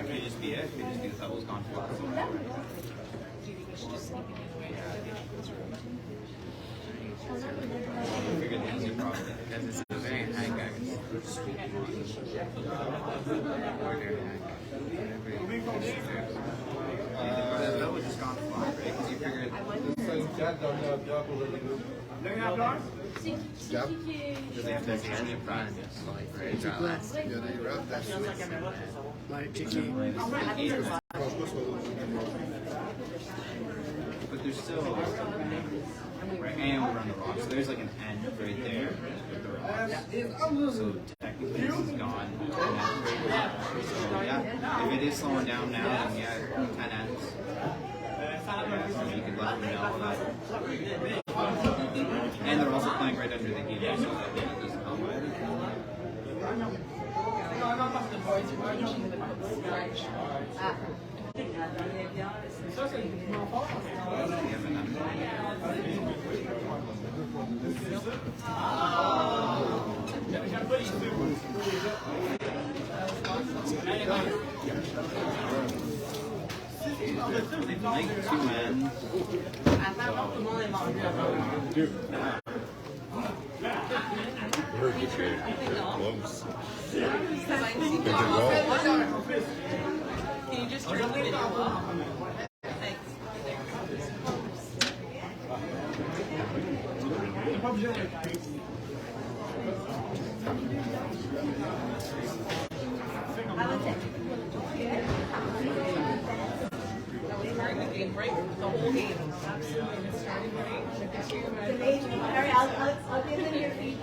could just be it. It could just be the level's gone flat. I figured the easier problem because it's a very high guys. The level just gone flat, right? Because you figured. Yep. Because they have to stand in front of us. Right? Yeah, they wrap that But there's still, right, and we're on the rocks. So there's like an end right there with the rocks. So technically this is gone. 10 ends right there. So yeah, if it is slowing down now, then yeah, 10 ends. So you could let them know that. And they're also playing right under the heater, so that it doesn't help. Like 2 men. Very good game. Gloves. Can you just turn the video off? Thanks. How was it? Starting the game right, the whole game. Absolutely, starting right. Amazing. All right, I'll give them your feedback.